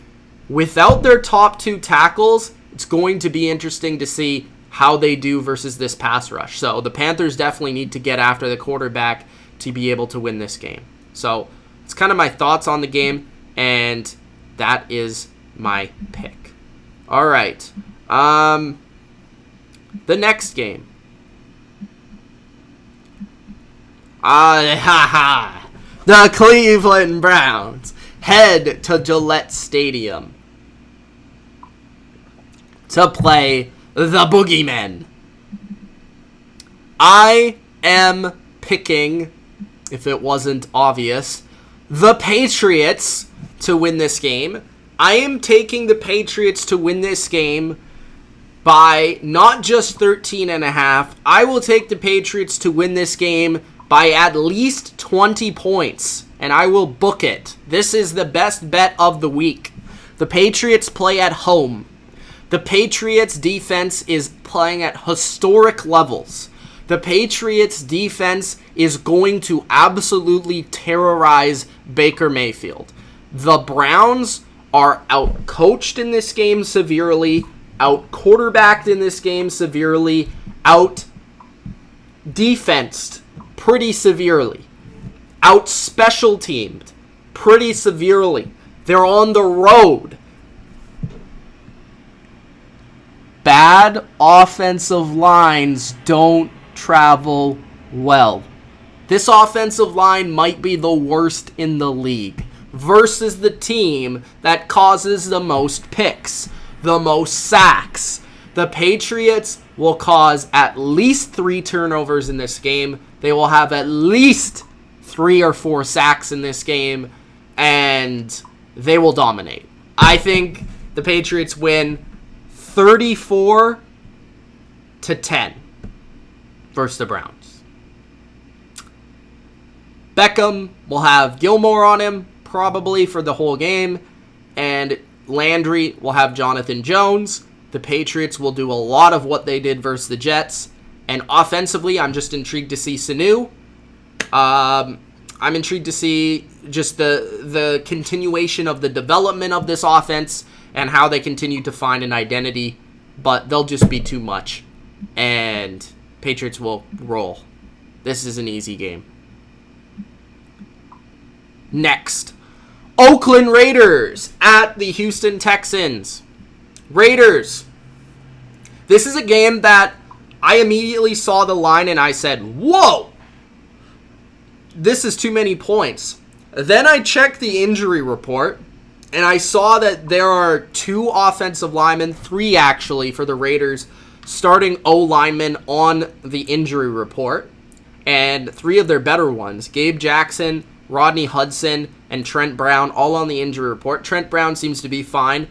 Without their top two tackles, it's going to be interesting to see how they do versus this pass rush. So the Panthers definitely need to get after the quarterback to be able to win this game. So it's kind of my thoughts on the game, and that is my pick. All right. The next game. The Cleveland Browns head to Gillette Stadium to play the Boogeymen. I am picking, if it wasn't obvious, the Patriots to win this game. I am taking the Patriots to win this game by not just 13.5. I will take the Patriots to win this game by at least 20 points, and I will book it. This is the best bet of the week. The Patriots play at home. The Patriots defense is playing at historic levels. The Patriots defense is going to absolutely terrorize Baker Mayfield. The Browns are out-coached in this game severely, out-quarterbacked in this game severely, out-defensed pretty severely, out-special teamed pretty severely. They're on the road. Bad offensive lines don't travel well. This offensive line might be the worst in the league versus the team that causes the most picks, the most sacks. The Patriots will cause at least 3 turnovers in this game. They will have at least 3 or 4 sacks in this game, and they will dominate. I think the Patriots win 34-10 versus the Browns. Beckham will have Gilmore on him probably for the whole game, and Landry will have Jonathan Jones. The Patriots will do a lot of what they did versus the Jets, and offensively, I'm just intrigued to see Sanu. I'm intrigued to see just the continuation of the development of this offense and how they continue to find an identity, but they'll just be too much, and Patriots will roll. This is an easy game. Next, Oakland Raiders at the Houston Texans. Raiders. This is a game that I immediately saw the line and I said, whoa, this is too many points. Then I checked the injury report, and I saw that there are 2 offensive linemen, 3 actually, for the Raiders, starting O-linemen on the injury report. And 3 of their better ones, Gabe Jackson, Rodney Hudson, and Trent Brown, all on the injury report. Trent Brown seems to be fine.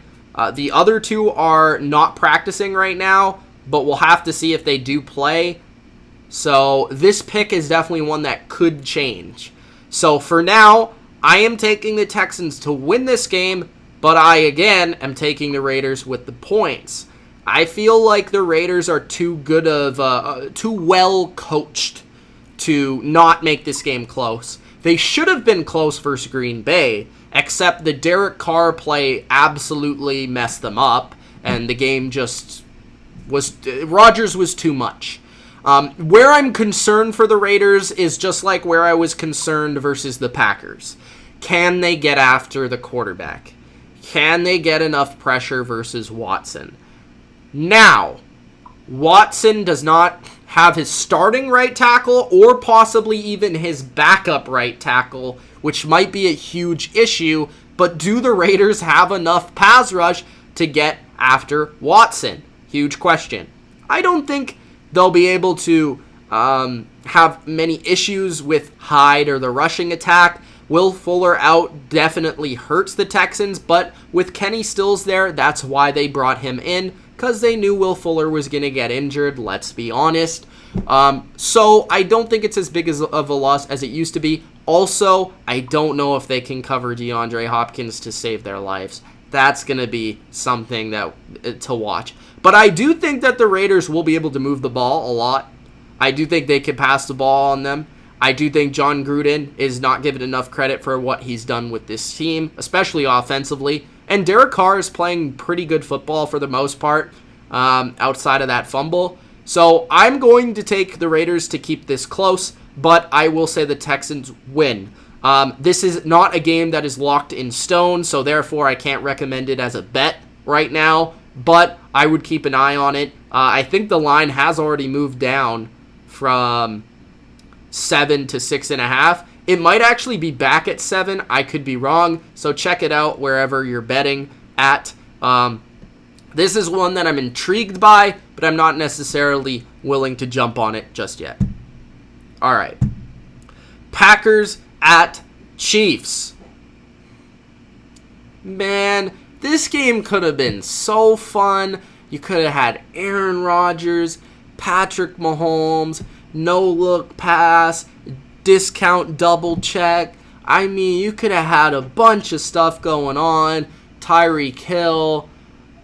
The other 2 are not practicing right now, but we'll have to see if they do play. So this pick is definitely one that could change. So for now, I am taking the Texans to win this game, but I, again, am taking the Raiders with the points. I feel like the Raiders are too well coached to not make this game close. They should have been close versus Green Bay, except the Derek Carr play absolutely messed them up, and the game just was... Rodgers was too much. Where I'm concerned for the Raiders is just like where I was concerned versus the Packers. Can they get after the quarterback? Can they get enough pressure versus Watson? Now, Watson does not have his starting right tackle or possibly even his backup right tackle, which might be a huge issue, but do the Raiders have enough pass rush to get after Watson? Huge question. I don't think they'll be able to have many issues with Hyde or the rushing attack. Will Fuller out definitely hurts the Texans, but with Kenny Stills there, that's why they brought him in, because they knew Will Fuller was going to get injured, let's be honest. So I don't think it's as big of a loss as it used to be. Also, I don't know if they can cover DeAndre Hopkins to save their lives. That's going to be something to watch. But I do think that the Raiders will be able to move the ball a lot. I do think they can pass the ball on them. I do think John Gruden is not given enough credit for what he's done with this team, especially offensively. And Derek Carr is playing pretty good football for the most part, outside of that fumble. So I'm going to take the Raiders to keep this close, but I will say the Texans win. This is not a game that is locked in stone, so therefore I can't recommend it as a bet right now, but I would keep an eye on it. I think the line has already moved down from 7 to 6.5. It might actually be back at 7. I could be wrong, so check it out wherever you're betting at. This is one that I'm intrigued by, but I'm not necessarily willing to jump on it just yet. All right. Packers at Chiefs. Man, this game could have been so fun. You could have had Aaron Rodgers, Patrick Mahomes, no-look pass, discount double check. I mean, you could have had a bunch of stuff going on. Tyreek Hill.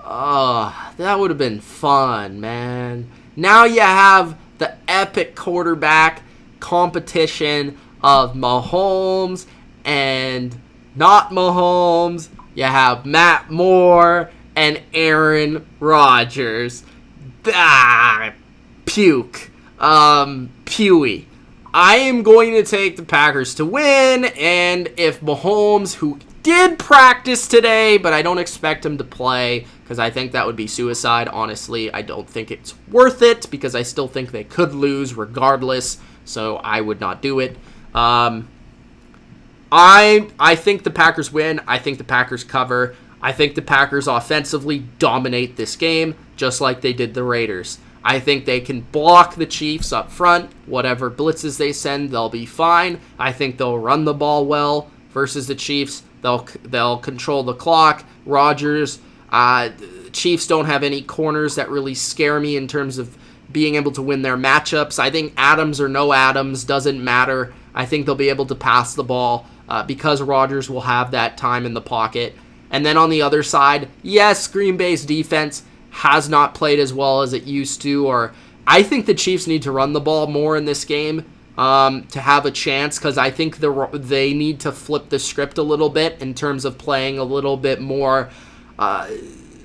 That would have been fun, man. Now you have the epic quarterback competition of Mahomes and not Mahomes. You have Matt Moore and Aaron Rodgers. Puke. Pewy. I am going to take the Packers to win, and if Mahomes, who did practice today, but I don't expect him to play, because I think that would be suicide, honestly. I don't think it's worth it, because I still think they could lose regardless, so I would not do it. I think the Packers win. I think the Packers cover. I think the Packers offensively dominate this game, just like they did the Raiders. I think they can block the Chiefs up front. Whatever blitzes they send, they'll be fine. I think they'll run the ball well versus the Chiefs. They'll control the clock. Rodgers, Chiefs don't have any corners that really scare me in terms of being able to win their matchups. I think Adams or no Adams doesn't matter. I think they'll be able to pass the ball because Rodgers will have that time in the pocket. And then on the other side, yes, Green Bay's defense has not played as well as it used to, or I think the Chiefs need to run the ball more in this game to have a chance, because I think they need to flip the script a little bit in terms of playing a little bit more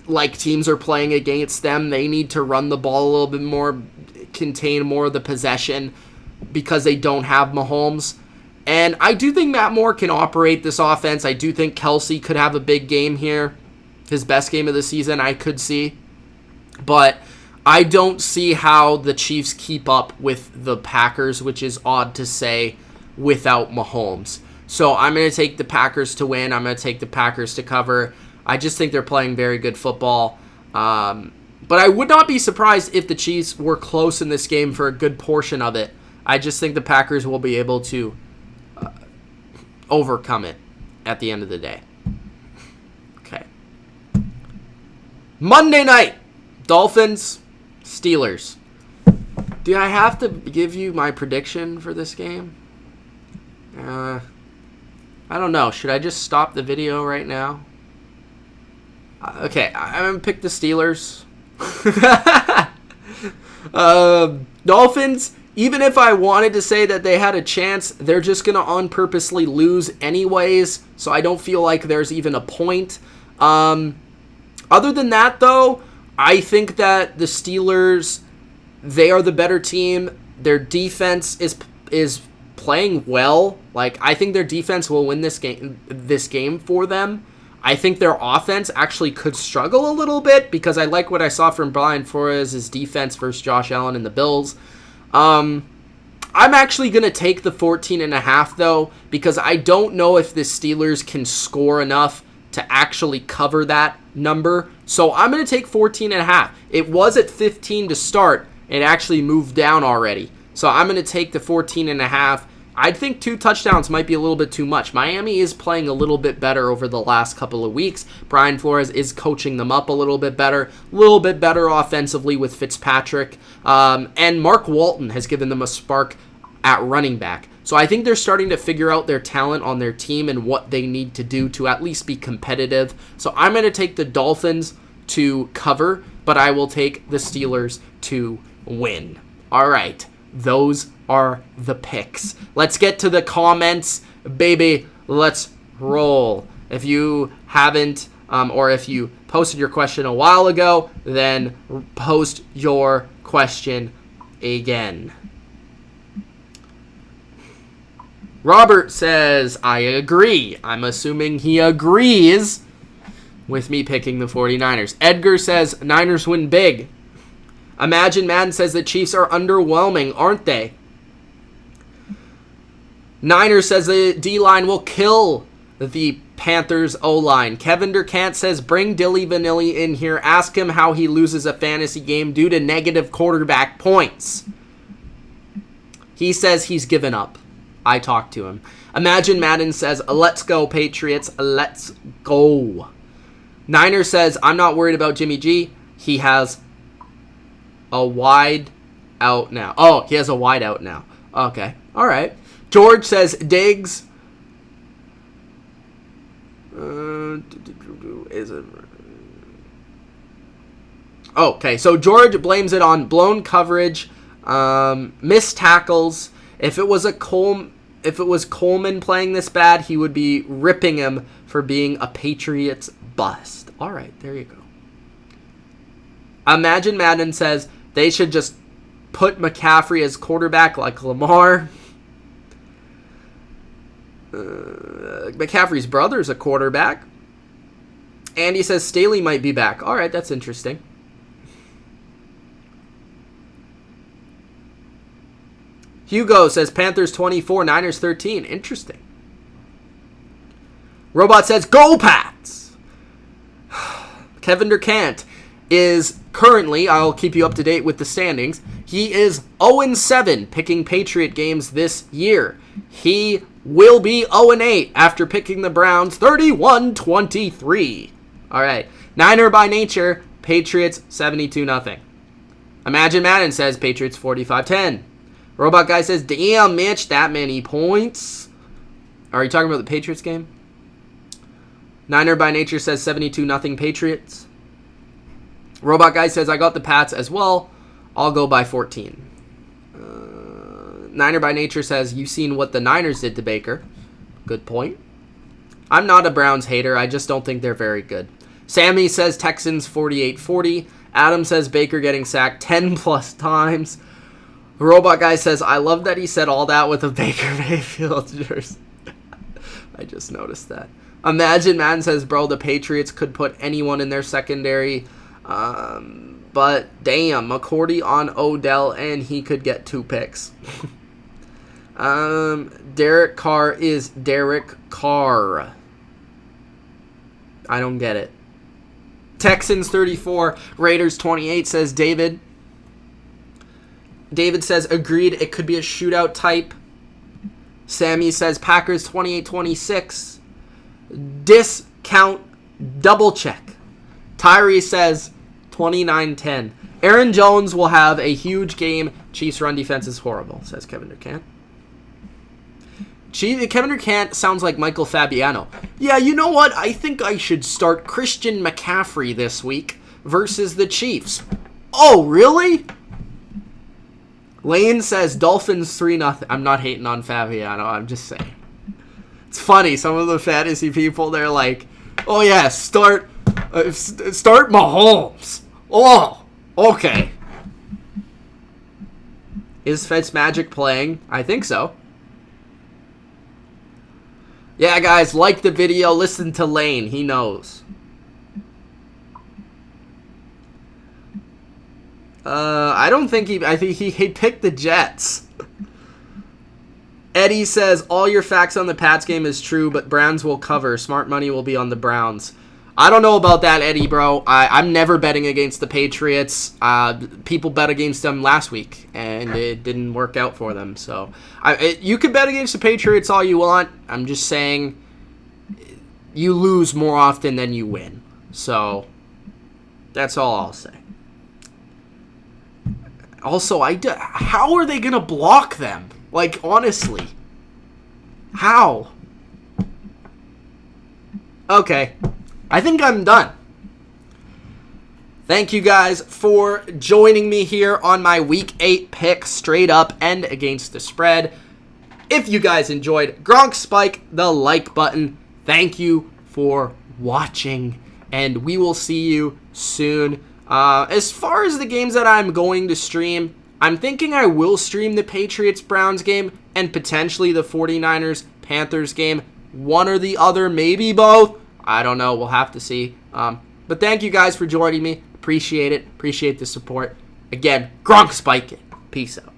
like teams are playing against them. They need to run the ball a little bit more, contain more of the possession, because they don't have Mahomes. And I do think Matt Moore can operate this offense. I do think Kelsey could have a big game here. His best game of the season, I could see. But I don't see how the Chiefs keep up with the Packers, which is odd to say, without Mahomes. So I'm going to take the Packers to win. I'm going to take the Packers to cover. I just think they're playing very good football. But I would not be surprised if the Chiefs were close in this game for a good portion of it. I just think the Packers will be able to overcome it at the end of the day. Okay. Monday night. Dolphins, Steelers. Do I have to give you my prediction for this game? I don't know. Should I just stop the video right now? Okay, I'm going to pick the Steelers. Dolphins, even if I wanted to say that they had a chance, they're just going to unpurposely lose anyways, so I don't feel like there's even a point. Other than that, though, I think that the Steelers, they are the better team. Their defense is playing well. Like, I think their defense will win this game for them. I think their offense actually could struggle a little bit, because I like what I saw from Brian Flores' defense versus Josh Allen and the Bills. I'm actually going to take the 14.5, though, because I don't know if the Steelers can score enough to actually cover that number. So I'm going to take 14.5. It was at 15 to start. It actually moved down already. So I'm going to take the 14.5. I think 2 touchdowns might be a little bit too much. Miami is playing a little bit better over the last couple of weeks. Brian Flores is coaching them up a little bit better offensively with Fitzpatrick. And Mark Walton has given them a spark at running back. So I think they're starting to figure out their talent on their team and what they need to do to at least be competitive. So I'm going to take the Dolphins to cover, but I will take the Steelers to win. All right, those are the picks. Let's get to the comments, baby. Let's roll. If you haven't, or if you posted your question a while ago, then post your question again. Robert says, I agree. I'm assuming he agrees with me picking the 49ers. Edgar says, Niners win big. Imagine Madden says the Chiefs are underwhelming, aren't they? Niners says the D-line will kill the Panthers O-line. Kevin Durkant says, bring Dilly Vanilli in here. Ask him how he loses a fantasy game due to negative quarterback points. He says he's given up. I talked to him. Imagine Madden says, let's go, Patriots. Let's go. Niner says, I'm not worried about Jimmy G. He has a wide out now. Oh, he has a wide out now. Okay. All right. George says, Diggs. Is it... Okay, so George blames it on blown coverage, missed tackles. If it was Coleman playing this bad, he would be ripping him for being a Patriots bust. All right, there you go. Imagine Madden says they should just put McCaffrey as quarterback like Lamar. McCaffrey's brother's a quarterback. Andy says Staley might be back. All right, that's interesting. Hugo says Panthers 24, Niners 13. Interesting. Robot says, go Pats! Kevin Durkant is currently, I'll keep you up to date with the standings, he is 0-7 picking Patriot games this year. He will be 0-8 after picking the Browns 31-23. All right. Niner by nature, Patriots 72-0. Imagine Madden says Patriots 45-10. Robot Guy says, damn, Mitch, that many points. Are you talking about the Patriots game? Niner by nature says 72-0 Patriots. Robot Guy says, I got the Pats as well. I'll go by 14. Niner by nature says, you've seen what the Niners did to Baker. Good point. I'm not a Browns hater. I just don't think they're very good. Sammy says Texans 48-40. Adam says Baker getting sacked 10 plus times. Robot Guy says, I love that he said all that with a Baker Mayfield jersey. I just noticed that. Imagine Madden says, bro, the Patriots could put anyone in their secondary. But damn, McCourty on Odell, and he could get 2 picks. Derek Carr is Derek Carr. I don't get it. Texans 34, Raiders 28, says David. David says, agreed, it could be a shootout type. Sammy says, Packers 28-26. Discount double check. Tyree says, 29-10. Aaron Jones will have a huge game. Chiefs' run defense is horrible, says Kevin Durkant. Kevin Durkant sounds like Michael Fabiano. Yeah, you know what? I think I should start Christian McCaffrey this week versus the Chiefs. Oh, really? Lane says Dolphins 3-0. I'm not hating on Fabiano. I'm just saying. It's funny. Some of the fantasy people, they're like, oh, yeah, start Mahomes. Oh, okay. Is Fitzmagic playing? I think so. Yeah, guys, like the video. Listen to Lane. He knows. I don't think I think he picked the Jets. Eddie says, all your facts on the Pats game is true, but Browns will cover. Smart money will be on the Browns. I don't know about that, Eddie, bro. I'm never betting against the Patriots. People bet against them last week, and it didn't work out for them. So you can bet against the Patriots all you want. I'm just saying you lose more often than you win. So that's all I'll say. Also, how are they going to block them? Like, honestly. How? Okay. I think I'm done. Thank you guys for joining me here on my Week 8 pick, straight up and against the spread. If you guys enjoyed, Gronk Spike the like button. Thank you for watching, and we will see you soon. As far as the games that I'm going to stream, I'm thinking I will stream the Patriots-Browns game and potentially the 49ers-Panthers game. One or the other, maybe both. I don't know. We'll have to see. But thank you guys for joining me. Appreciate it. Appreciate the support. Again, Gronk Spike it. Peace out.